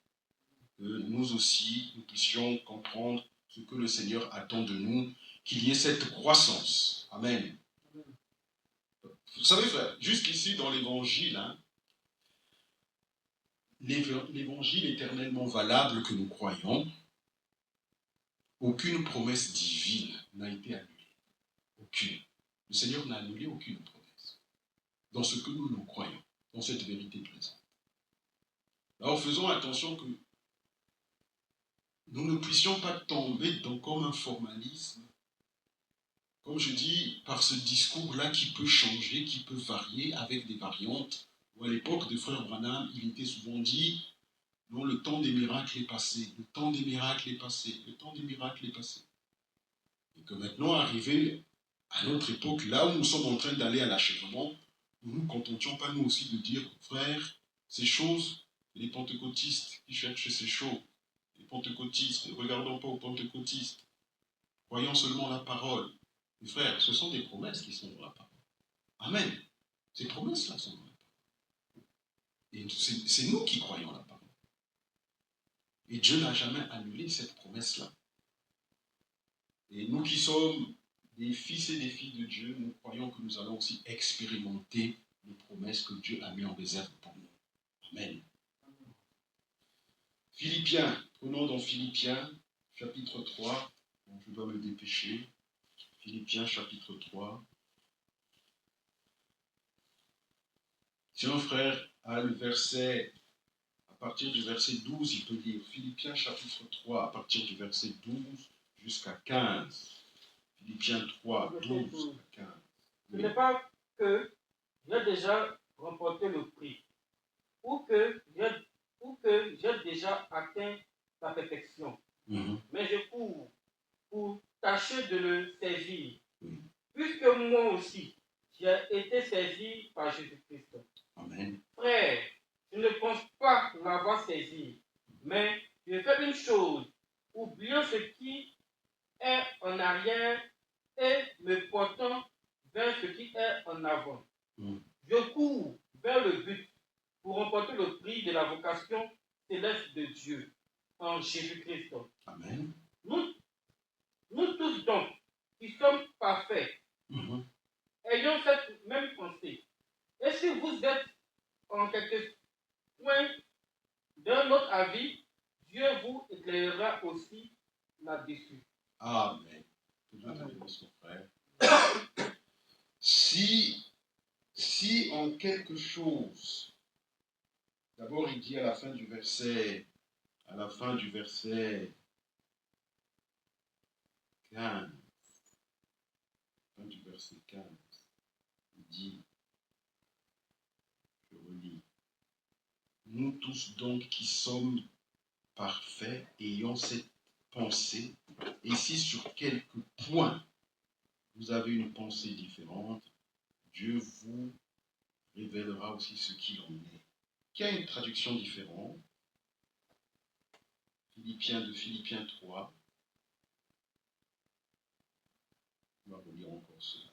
Que nous aussi, nous puissions comprendre ce que le Seigneur attend de nous, qu'il y ait cette croissance. Amen. Vous savez, frère, jusqu'ici dans l'évangile, l'évangile éternellement valable que nous croyons, aucune promesse divine n'a été annulée. Aucune. Le Seigneur n'a annulé aucune promesse. Dans ce que nous croyons, dans cette vérité présente. Alors faisons attention que nous ne puissions pas tomber dans comme un formalisme, comme je dis, par ce discours-là qui peut changer, qui peut varier avec des variantes. Où à l'époque de Frère Branham, il était souvent dit, non, le temps des miracles est passé, le temps des miracles est passé, le temps des miracles est passé. Et que maintenant, arrivé à notre époque, là où nous sommes en train d'aller à l'achèvement, nous ne nous contentions pas nous aussi de dire, frère, ces choses, les pentecôtistes qui cherchent ces choses, les pentecôtistes, ne regardons pas aux pentecôtistes, croyons seulement la parole. Mes frères, ce sont des promesses qui sont dans la parole. Amen. Ces promesses-là sont dans la parole. Et c'est nous qui croyons la parole. Et Dieu n'a jamais annulé cette promesse-là. Et nous qui sommes des fils et des filles de Dieu, nous croyons que nous allons aussi expérimenter les promesses que Dieu a mis en réserve pour nous. Amen. Philippiens, prenons dans Philippiens, chapitre 3. Bon, je dois me dépêcher. Philippiens, chapitre 3. Si un frère a le verset, à partir du verset 12, il peut lire Philippiens, chapitre 3, à partir du verset 12 jusqu'à 15. Philippiens 3, 12 à 15. Ce n'est pas que j'ai déjà remporté le prix ou que j'ai déjà atteint la perfection. Mais je cours pour tâcher de le saisir. Puisque moi aussi, j'ai été saisi par Jésus-Christ. Amen. Frère, je ne pense pas l'avoir saisi, mais je fais une chose, oubliant ce qui est en arrière et me portant vers ce qui est en avant. Je cours vers le but pour remporter le prix de la vocation céleste de Dieu en Jésus-Christ. Amen. Nous tous donc, qui sommes parfaits, ayons cette même pensée. Et si vous êtes en quelque point d'un autre avis, Dieu vous éclairera aussi là-dessus. Amen. Que Dieu te bénisse, mon frère. Si en quelque chose, d'abord il dit à la fin du verset à la fin du verset 15. Fin du verset 15, il dit, je relis, nous tous donc qui sommes parfaits, ayant cette pensée, et si sur quelques points vous avez une pensée différente, Dieu vous révélera aussi ce qu'il en est. Qui a une traduction différente? Philippiens 3. On va relire encore cela.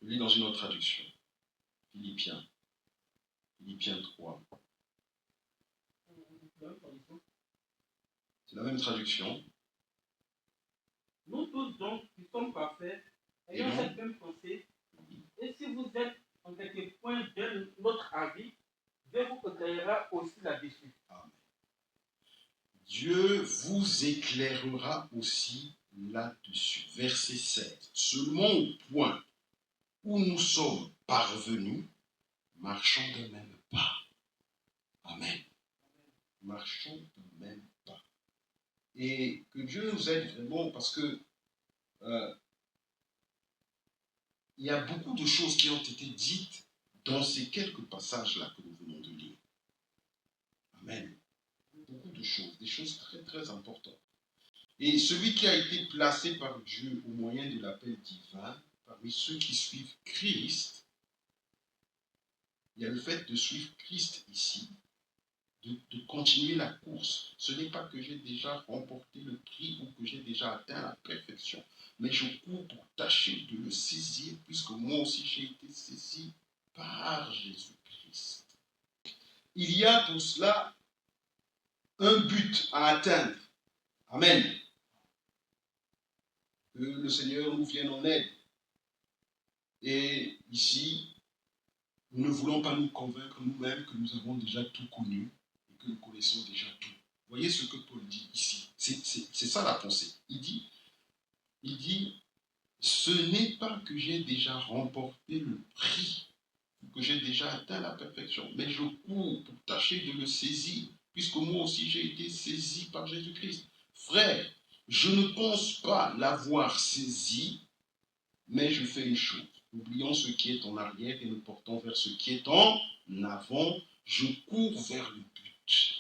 Je lis dans une autre traduction. Philippiens 3. C'est la même traduction. Nous tous donc, qui sommes parfaits, ayons cette même pensée, et si vous êtes en quelque point de notre avis, Dieu vous éclairera aussi là-dessus. Amen. Dieu vous éclairera aussi là-dessus. Verset 7. Seulement au point où nous sommes parvenus, marchons d'un même pas. Amen. Marchons d'un même pas. Et que Dieu nous aide vraiment parce que il y a beaucoup de choses qui ont été dites dans ces quelques passages-là que nous venons de lire. Amen. Beaucoup de choses, des choses très très importantes. Et celui qui a été placé par Dieu au moyen de l'appel divin, parmi ceux qui suivent Christ, il y a le fait de suivre Christ ici, de continuer la course. Ce n'est pas que j'ai déjà remporté le prix ou que j'ai déjà atteint la perfection, mais je cours pour tâcher de le saisir, puisque moi aussi j'ai été saisi par Jésus-Christ. Il y a pour cela un but à atteindre. Amen. Que le Seigneur nous vienne en aide. Et ici, nous ne voulons pas nous convaincre nous-mêmes que nous avons déjà tout connu et que nous connaissons déjà tout. Voyez ce que Paul dit ici. C'est ça la pensée. Il dit, ce n'est pas que j'ai déjà remporté le prix, que j'ai déjà atteint la perfection, mais je cours pour tâcher de le saisir, puisque moi aussi j'ai été saisi par Jésus-Christ. Frère, je ne pense pas l'avoir saisi, mais je fais une chose. Oublions ce qui est en arrière et nous portons vers ce qui est en avant. Je cours vers le but.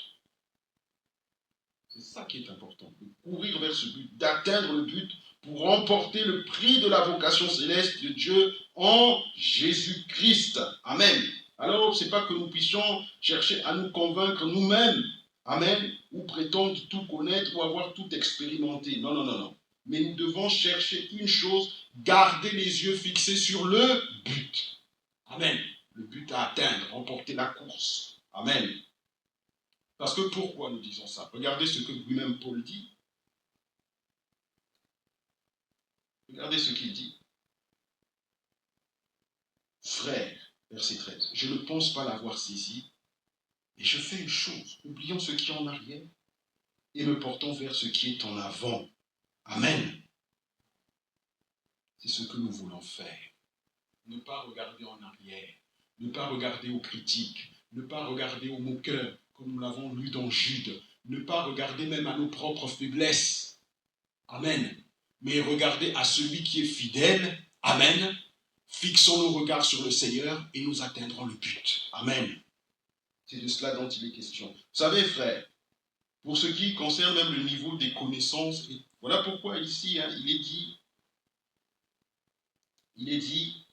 C'est ça qui est important, de courir vers ce but, d'atteindre le but pour remporter le prix de la vocation céleste de Dieu en Jésus-Christ. Amen. Alors, ce n'est pas que nous puissions chercher à nous convaincre nous-mêmes, amen, ou prétendre tout connaître ou avoir tout expérimenté. Non, non, non, non. Mais nous devons chercher une chose, garder les yeux fixés sur le but. Amen. Le but à atteindre, remporter la course. Amen. Parce que pourquoi nous disons ça? Regardez ce que lui-même Paul dit. Regardez ce qu'il dit. Frère, verset 13, je ne pense pas l'avoir saisi, et je fais une chose, oublions ce qui est en arrière, et me portons vers ce qui est en avant. Amen. C'est ce que nous voulons faire. Ne pas regarder en arrière, ne pas regarder aux critiques, ne pas regarder aux moqueurs, comme nous l'avons lu dans Jude, ne pas regarder même à nos propres faiblesses. Amen. Mais regarder à celui qui est fidèle. Amen. Fixons nos regards sur le Seigneur et nous atteindrons le but. Amen. C'est de cela dont il est question. Vous savez, frère, pour ce qui concerne même le niveau des connaissances, et voilà pourquoi ici, il est dit,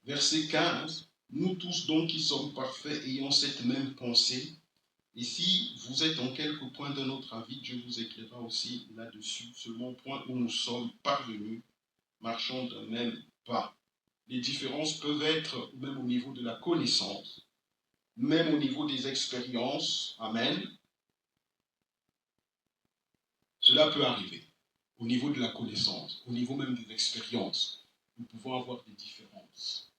verset 15, nous tous donc qui sommes parfaits ayons cette même pensée, et si vous êtes en quelque point de notre avis, Dieu vous éclairera aussi là-dessus, seulement au point où nous sommes parvenus, marchons d'un même pas. Les différences peuvent être même au niveau de la connaissance, même au niveau des expériences. Amen. Cela peut arriver. Au niveau de la connaissance, au niveau même des expériences, nous pouvons avoir des différences.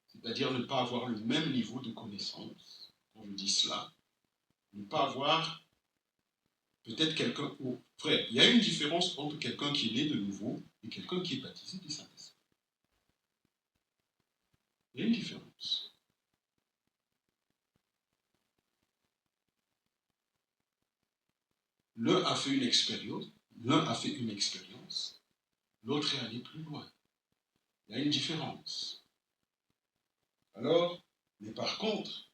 C'est-à-dire ne pas avoir le même niveau de connaissance. Quand je dis cela, ne pas avoir peut-être quelqu'un... Oh, frère, il y a une différence entre quelqu'un qui est né de nouveau et quelqu'un qui est baptisé du Saint-Esprit. Il y a une différence. l'un a fait une expérience, l'autre est allé plus loin. Il y a une différence. Alors, mais par contre,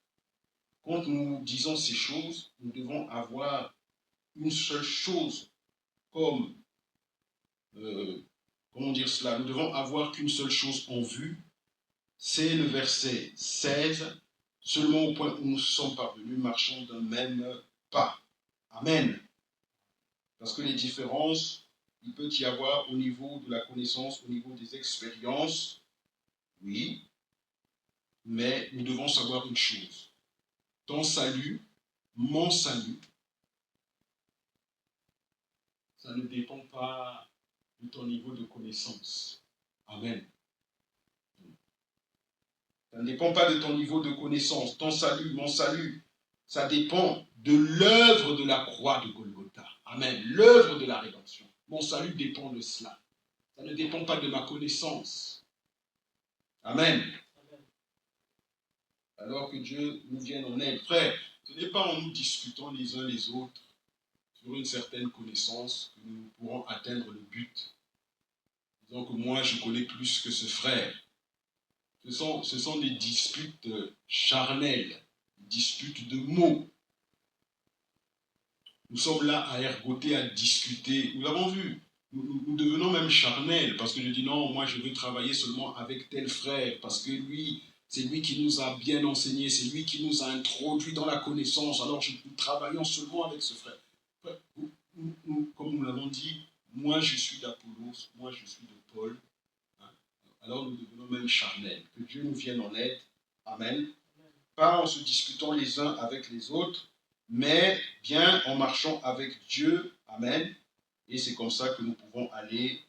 quand nous disons ces choses, nous devons avoir une seule chose comme, comment dire cela, nous devons avoir qu'une seule chose en vue, c'est le verset 16, seulement au point où nous sommes parvenus, marchons d'un même pas. Amen. Parce que les différences, il peut y avoir au niveau de la connaissance, au niveau des expériences, oui, mais nous devons savoir une chose. Ton salut, mon salut, ça ne dépend pas de ton niveau de connaissance. Amen. Ça ne dépend pas de ton niveau de connaissance. Ton salut, mon salut, ça dépend de l'œuvre de la croix de Golgotha. Amen. L'œuvre de la rédemption. Mon salut dépend de cela. Ça ne dépend pas de ma connaissance. Amen. Alors que Dieu nous vienne en aide. Frère, ce n'est pas en nous discutant les uns les autres sur une certaine connaissance que nous pourrons atteindre le but. Disons que moi, je connais plus que ce frère. Ce sont des disputes charnelles, des disputes de mots. Nous sommes là à ergoter, à discuter. Nous l'avons vu. Nous devenons même charnels parce que je dis non, moi je veux travailler seulement avec tel frère parce que lui, c'est lui qui nous a bien enseigné, c'est lui qui nous a introduit dans la connaissance. Alors nous travaillons seulement avec ce frère. Comme nous l'avons dit, moi je suis d'Apollos, moi je suis de Paul. Alors nous devenons même charnels. Que Dieu nous vienne en aide. Amen. Pas en se disputant les uns avec les autres, mais bien en marchant avec Dieu. Amen. Et c'est comme ça que nous pouvons aller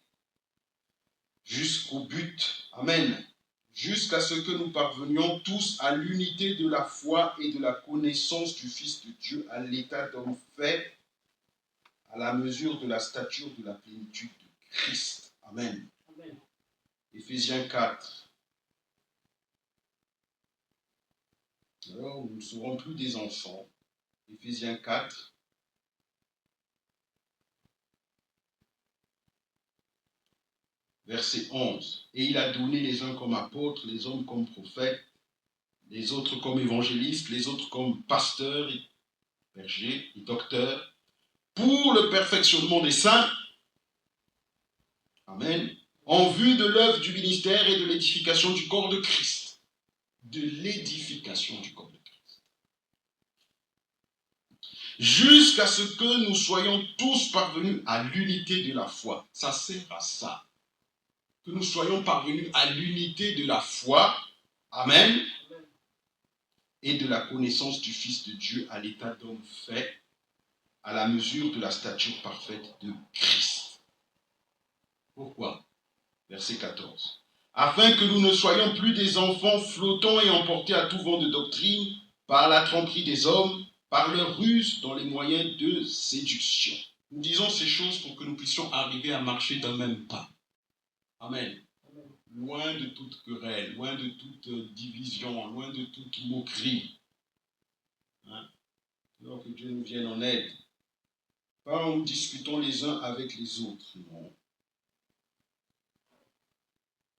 jusqu'au but. Amen. Jusqu'à ce que nous parvenions tous à l'unité de la foi et de la connaissance du Fils de Dieu, à l'état d'homme fait, à la mesure de la stature de la plénitude de Christ. Amen. Amen. Éphésiens 4. Alors, nous ne serons plus des enfants. Éphésiens 4. Verset 11. Et il a donné les uns comme apôtres, les hommes comme prophètes, les autres comme évangélistes, les autres comme pasteurs, et bergers et docteurs, pour le perfectionnement des saints. Amen. En vue de l'œuvre du ministère et de l'édification du corps de Christ. De l'édification du corps de Christ. Jusqu'à ce que nous soyons tous parvenus à l'unité de la foi. Ça sert à ça. Que nous soyons parvenus à l'unité de la foi. Amen. Et de la connaissance du Fils de Dieu à l'état d'homme fait, à la mesure de la stature parfaite de Christ. Pourquoi? Verset 14. Afin que nous ne soyons plus des enfants flottants et emportés à tout vent de doctrine, par la tromperie des hommes, par leur ruse dans les moyens de séduction. Nous disons ces choses pour que nous puissions arriver à marcher d'un même pas. Amen. Loin de toute querelle, loin de toute division, loin de toute moquerie. Alors que Dieu nous vienne en aide. Pas en discutant les uns avec les autres, non.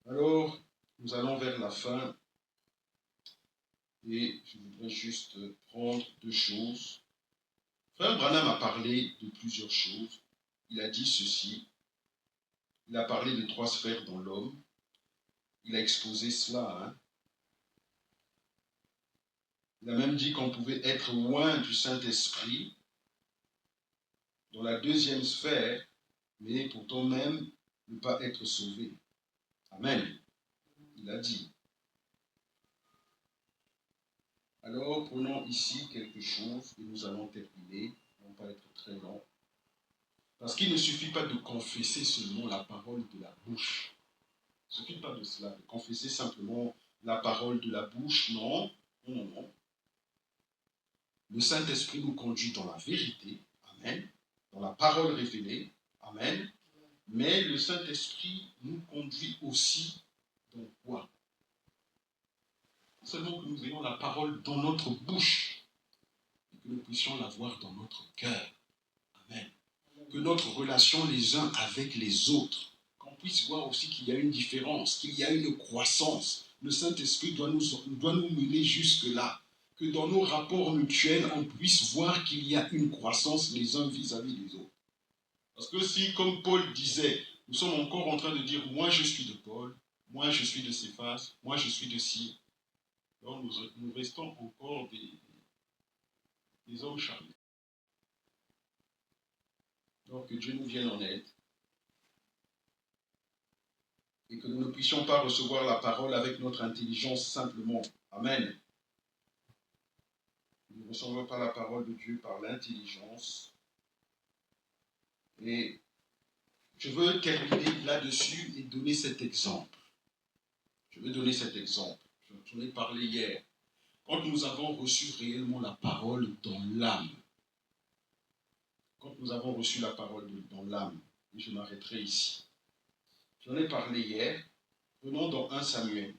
Alors, nous allons vers la fin et je voudrais juste prendre deux choses. Frère Branham a parlé de plusieurs choses. Il a dit ceci. Il a parlé de 3 sphères dans l'homme. Il a exposé cela. Il a même dit qu'on pouvait être loin du Saint-Esprit dans la 2e sphère, mais pourtant même ne pas être sauvé. Amen. Il a dit. Alors, prenons ici quelque chose et nous allons terminer. On ne va pas être très long. Parce qu'il ne suffit pas de confesser seulement la parole de la bouche. Il ne suffit pas de cela, de confesser simplement la parole de la bouche. Non, non, non. Le Saint-Esprit nous conduit dans la vérité. Amen. Dans la parole révélée. Amen. Mais le Saint-Esprit nous conduit aussi dans quoi? Seulement que nous ayons la parole dans notre bouche et que nous puissions la voir dans notre cœur. Amen. Que notre relation les uns avec les autres, qu'on puisse voir aussi qu'il y a une différence, qu'il y a une croissance. Le Saint-Esprit doit nous mener jusque-là. Que dans nos rapports mutuels, on puisse voir qu'il y a une croissance les uns vis-à-vis des autres. Parce que si, comme Paul disait, nous sommes encore en train de dire, moi je suis de Paul, moi je suis de Céphas, moi je suis de ci, alors nous restons encore des hommes charnels. Donc que Dieu nous vienne en aide et que nous ne puissions pas recevoir la parole avec notre intelligence simplement. Amen. Nous ne recevons pas la parole de Dieu par l'intelligence. Et je veux terminer là-dessus et donner cet exemple. Je vais donner cet exemple. J'en ai parlé hier. Quand nous avons reçu réellement la parole dans l'âme, quand nous avons reçu la parole dans l'âme, et je m'arrêterai ici. J'en ai parlé hier. Venons dans 1 Samuel.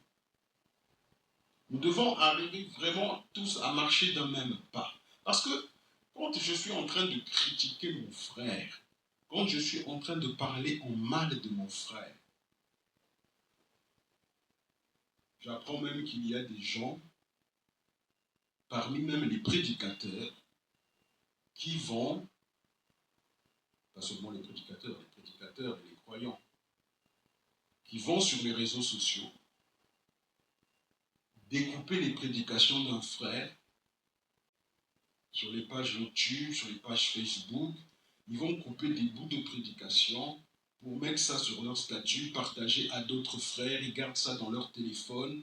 Nous devons arriver vraiment tous à marcher d'un même pas. Parce que quand je suis en train de critiquer mon frère, quand je suis en train de parler en mal de mon frère, j'apprends même qu'il y a des gens, parmi même les prédicateurs, qui vont, pas seulement les prédicateurs et les croyants, qui vont sur les réseaux sociaux découper les prédications d'un frère sur les pages YouTube, sur les pages Facebook. Ils vont couper des bouts de prédication pour mettre ça sur leur statut, partager à d'autres frères, ils gardent ça dans leur téléphone,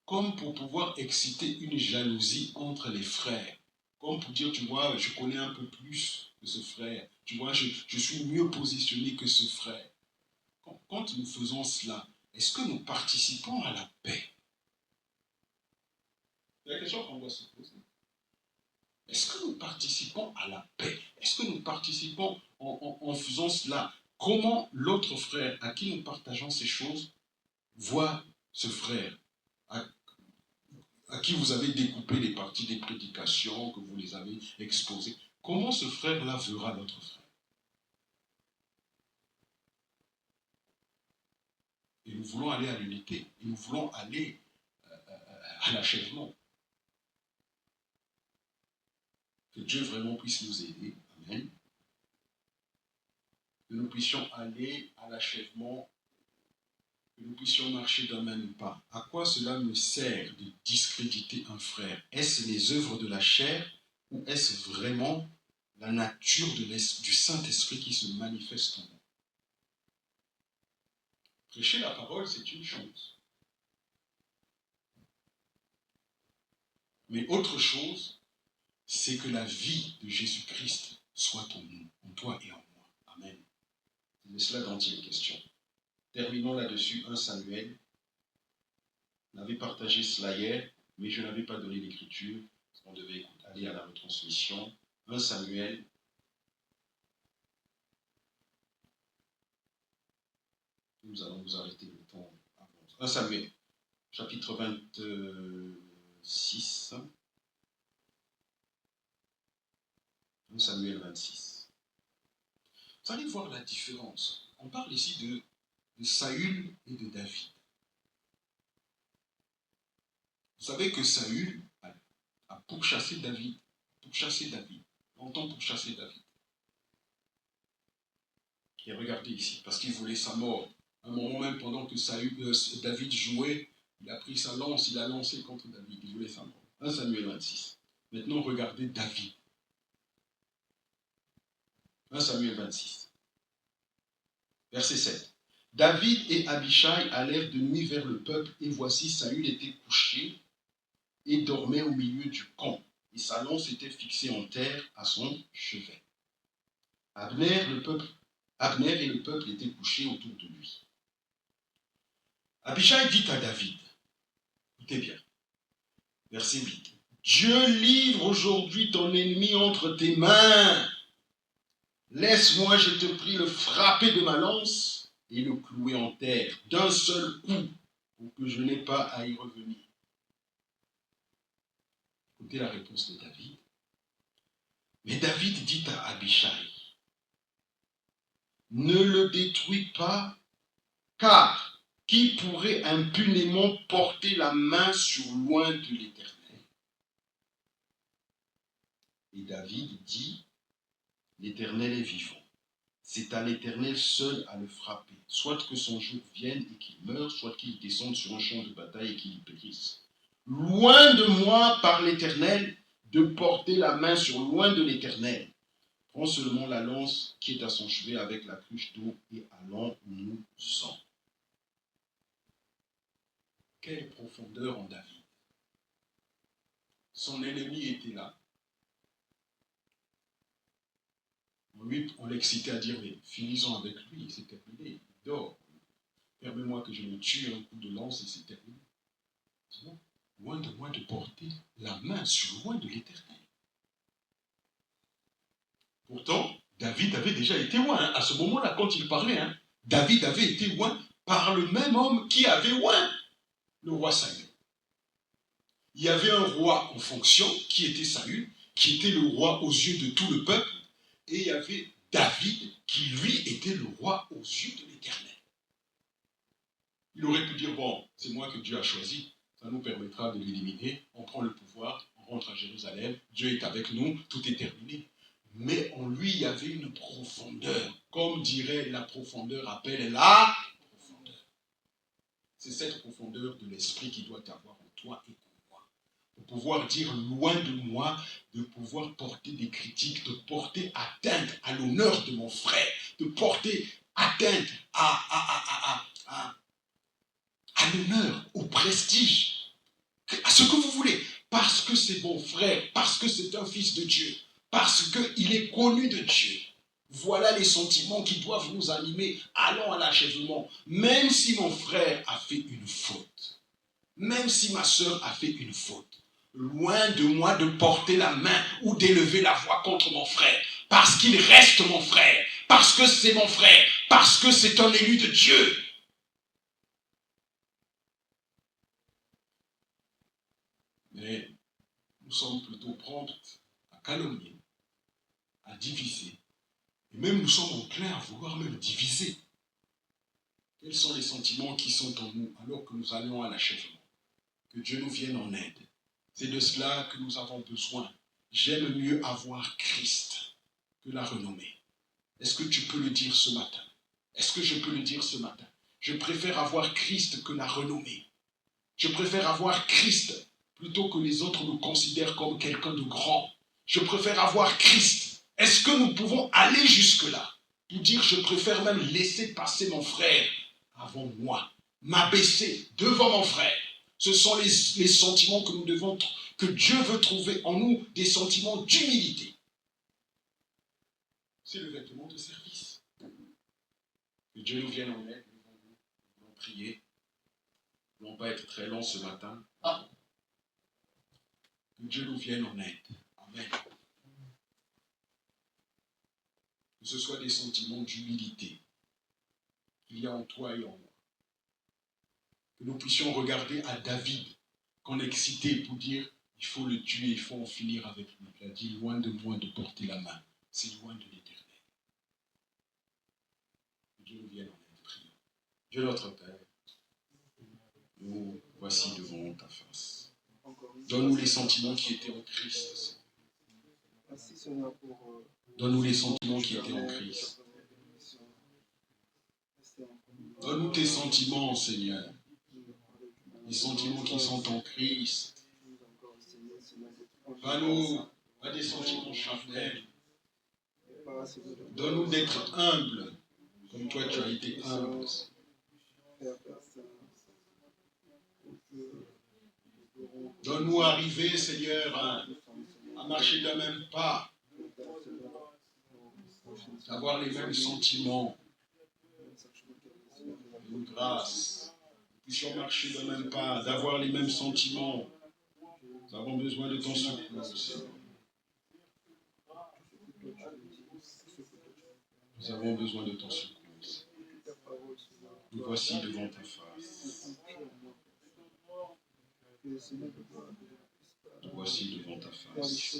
comme pour pouvoir exciter une jalousie entre les frères. Comme pour dire, tu vois, je connais un peu plus que ce frère. Tu vois, je suis mieux positionné que ce frère. Quand nous faisons cela, est-ce que nous participons à la paix? C'est la question qu'on doit se poser. Est-ce que nous participons à la paix? Est-ce que nous participons en faisant cela? Comment l'autre frère à qui nous partageons ces choses voit ce frère à qui vous avez découpé les parties des prédications, que vous les avez exposées? Comment ce frère-là verra l'autre frère? Et nous voulons aller à l'unité. Et nous voulons aller à l'achèvement. Que Dieu vraiment puisse nous aider. Amen. Que nous puissions aller à l'achèvement, que nous puissions marcher d'un même pas. À quoi cela me sert de discréditer un frère? Est-ce les œuvres de la chair ou est-ce vraiment la nature du Saint-Esprit qui se manifeste en nous? Prêcher la parole, c'est une chose. Mais autre chose, c'est que la vie de Jésus-Christ soit en nous, en toi et en moi. Amen. C'est de cela dont il est question. Terminons là-dessus 1 Samuel. On avait partagé cela hier, mais je n'avais pas donné l'écriture, parce qu'on devait aller à la retransmission. 1 Samuel. Nous allons nous arrêter le temps avant. 1 Samuel, chapitre 26. 1 Samuel 26. Vous allez voir la différence. On parle ici de Saül et de David. Vous savez que Saül a pourchassé David. Longtemps pourchassé David. Et regardez ici, parce qu'il voulait sa mort. À un moment même, pendant que David jouait, il a pris sa lance, il a lancé contre David. Il voulait sa mort. 1 Samuel 26. Maintenant, regardez David. 1 Samuel 26. Verset 7. David et Abishai allèrent de nuit vers le peuple, et voici Saül était couché et dormait au milieu du camp, et sa lance était fixée en terre à son chevet. Abner et le peuple étaient couchés autour de lui. Abishai dit à David, écoutez bien, verset 8, Dieu livre aujourd'hui ton ennemi entre tes mains. Laisse-moi, je te prie, le frapper de ma lance et le clouer en terre d'un seul coup, pour que je n'ai pas à y revenir. Écoutez la réponse de David. Mais David dit à Abishai, ne le détruis pas, car qui pourrait impunément porter la main sur loin de l'Éternel? Et David dit, l'Éternel est vivant. C'est à l'Éternel seul à le frapper, soit que son jour vienne et qu'il meure, soit qu'il descende sur un champ de bataille et qu'il y périsse. Loin de moi par l'Éternel, de porter la main sur loin de l'Éternel. Prends seulement la lance qui est à son chevet avec la cruche d'eau et allons-nous-en. Quelle profondeur en David. Son ennemi était là. On l'excitait à dire, mais finissons avec lui, c'est terminé, il dort. Permets-moi que je me tue un coup de lance et c'est terminé. Non, loin de moi de porter la main sur loin de l'Éternel. Pourtant, David avait déjà été loin. À ce moment-là, quand il parlait, David avait été loin par le même homme qui avait loin le roi Saül. Il y avait un roi en fonction qui était Saül, qui était le roi aux yeux de tout le peuple, et il y avait David qui, lui, était le roi aux yeux de l'Éternel. Il aurait pu dire, bon, c'est moi que Dieu a choisi, ça nous permettra de l'éliminer, on prend le pouvoir, on rentre à Jérusalem, Dieu est avec nous, tout est terminé. Mais en lui, il y avait une profondeur, comme dirait la profondeur appelle la profondeur. C'est cette profondeur de l'esprit qui doit avoir en toi et en moi. De pouvoir dire loin de moi, de pouvoir porter des critiques, de porter atteinte à l'honneur de mon frère, de porter atteinte à l'honneur, au prestige, à ce que vous voulez, parce que c'est mon frère, parce que c'est un fils de Dieu, parce qu'il est connu de Dieu. Voilà les sentiments qui doivent nous animer. Allons à l'achèvement. Même si mon frère a fait une faute, même si ma soeur a fait une faute, loin de moi de porter la main ou d'élever la voix contre mon frère, parce qu'il reste mon frère, parce que c'est mon frère, parce que c'est un élu de Dieu. Mais nous sommes plutôt prompts à calomnier, à diviser, et même nous sommes enclins à vouloir même diviser. Quels sont les sentiments qui sont en nous alors que nous allons à l'achèvement? Que Dieu nous vienne en aide. C'est de cela que nous avons besoin. J'aime mieux avoir Christ que la renommée. Est-ce que tu peux le dire ce matin? Est-ce que je peux le dire ce matin? Je préfère avoir Christ que la renommée. Je préfère avoir Christ plutôt que les autres me considèrent comme quelqu'un de grand. Je préfère avoir Christ. Est-ce que nous pouvons aller jusque-là pour dire je préfère même laisser passer mon frère avant moi, m'abaisser devant mon frère? Ce sont les sentiments que nous devons, que Dieu veut trouver en nous, des sentiments d'humilité. C'est le vêtement de service. Que Dieu nous vienne en aide, nous allons prier. Nous ne allons pas être très longs ce matin. Que Dieu nous vienne en aide. Amen. Que ce soit des sentiments d'humilité qu'il y a en toi et en moi. Que nous puissions regarder à David, qu'on est excité pour dire il faut le tuer, il faut en finir avec lui. Il a dit loin de moi de porter la main. C'est loin de l'Éternel. Que Dieu nous vienne en aide. Prions. Dieu notre Père, nous voici devant ta face. Donne-nous les sentiments qui étaient en Christ. Donne-nous les sentiments qui étaient en Christ. Donne-nous tes sentiments, Seigneur. Les sentiments qui sont en Christ. Pas-nous à des sentiments charnels. Donne-nous d'être humbles, comme toi tu as été humble. Donne-nous arriver, Seigneur, à marcher d'un même pas, d'avoir les mêmes sentiments. Une grâce. Nous puissions marcher d'un même pas, d'avoir les mêmes sentiments. Nous avons besoin de ton secours, Seigneur. Nous avons besoin de ton secours. Nous voici devant ta face. Nous voici devant ta face.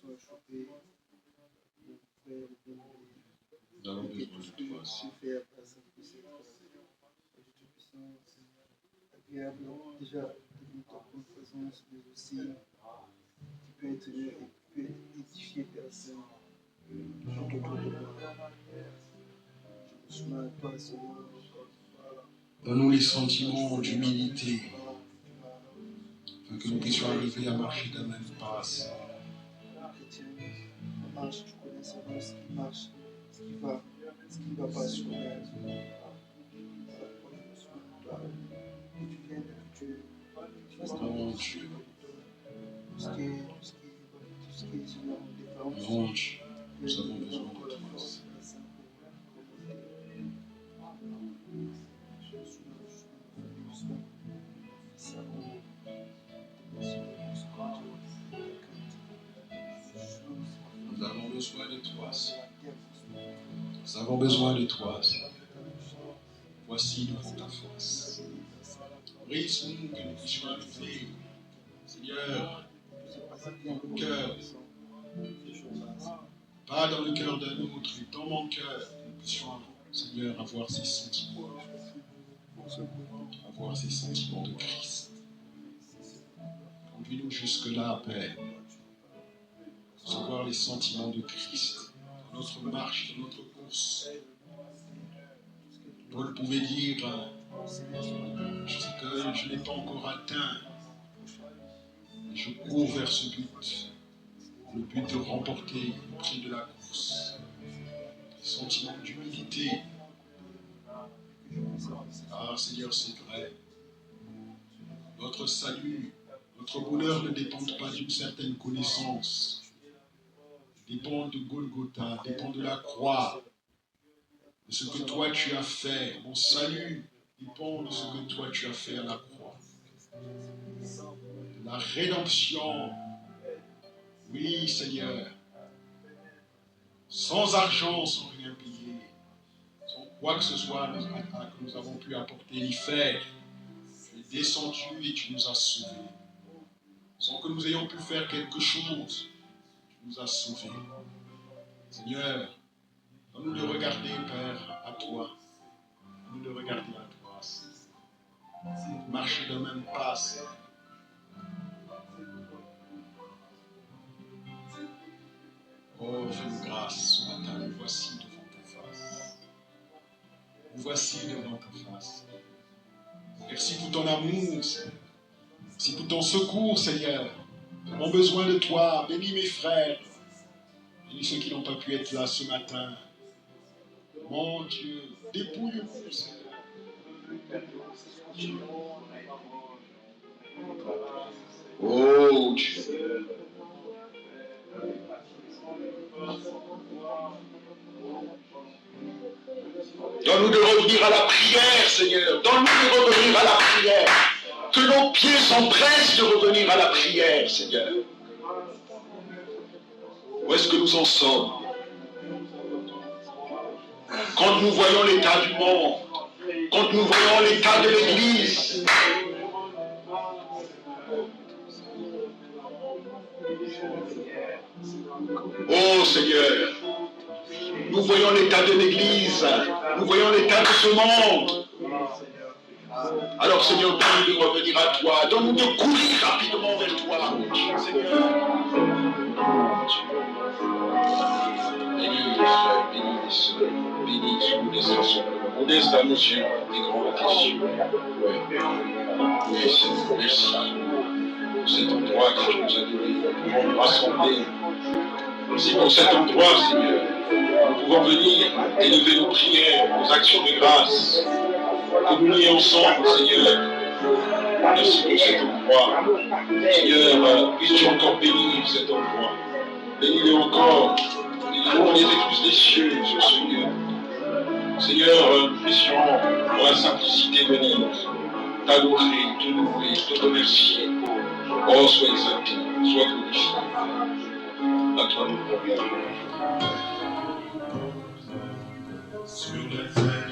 soit chopé pour faire Nous avons besoin de toi, Seigneur. faire passer pour cette puissance agréable déjà de notre présence, mais aussi qui peut être édifié personne tout autour de moi. Je me soumets à toi, Seigneur. Donne-nous les sentiments d'humilité, afin que nous puissions arriver à marcher d'un même pas. Chrétien, on marche, tu connais seulement ce qui marche, ce qui va pas sur la raison. Je me soumets à toi, que tu viennes, que tu fasses ton Mon Dieu, tout ce qui est Seigneur, défense. mon Dieu, nous avons besoin de toi. Nous avons besoin de toi, Seigneur. Nous avons besoin de toi, Seigneur. Voici devant ta face. Brise-nous que nous puissions arriver, Seigneur, dans le cœur, pas dans le cœur d'un autre, mais dans mon cœur, que nous puissions, Seigneur, avoir ces sentiments, de Christ. Conduis-nous jusque-là, Père, recevoir les sentiments de Christ dans notre marche, dans notre course. Paul pouvait dire, je sais que je n'ai pas encore atteint, mais je cours vers ce but, le but de remporter le prix de la course. Les sentiments d'humilité. Ah Seigneur, c'est vrai. Notre salut, notre bonheur ne dépendent pas d'une certaine connaissance. Dépend de Golgotha, dépend de la croix, de ce que toi tu as fait. Mon salut dépend de ce que toi tu as fait à la croix. La rédemption, oui Seigneur, sans argent, sans rien payer, sans quoi que ce soit que nous avons pu apporter ni faire. Tu es descendu et tu nous as sauvés. Sans que nous ayons pu faire quelque chose, tu nous as sauvés. Seigneur, donne-nous de regarder, Père, à toi. Donne-nous de regarder à toi. Marcher de même pas, Seigneur. Oh, fais-nous grâce ce matin. Nous voici devant ta face. Nous voici devant ta face. Merci pour ton amour, Seigneur. Merci pour ton secours, Seigneur. Nous avons besoin de toi. Bénis mes frères. Bénis ceux qui n'ont pas pu être là ce matin. Mon Dieu, dépouille-nous, Seigneur. Oh Dieu. Donne-nous de revenir à la prière, Seigneur. Donne-nous de revenir à la prière. Que nos pieds s'empressent de revenir à la prière, Seigneur. Où est-ce que nous en sommes? Quand nous voyons l'état du monde, quand nous voyons l'état de l'Église, oh Seigneur, nous voyons l'état de l'Église, nous voyons l'état de ce monde. Alors Seigneur, donne-nous de revenir à toi, donne-nous de courir rapidement vers toi, Seigneur. Bénis les frères, bénis les sœurs, bénis ceux modestes à nos yeux, des grandes questions. Oui, Seigneur, merci pour cet endroit que tu nous as donné, nous pouvons nous rassembler. Merci pour cet endroit, Seigneur. Nous pouvons venir élever nos prières, nos actions de grâce, communier ensemble, Seigneur. Merci pour cet endroit. Seigneur, puisses-tu encore bénir cet endroit. Bénis-le encore. Bénis-le les écluses des cieux sur ce lieu. Seigneur, nous puissions, dans la simplicité, venir t'adorer, te louer, te remercier. Oh, sois exalté, sois glorifié. À toi nous gloire. Sur la terre.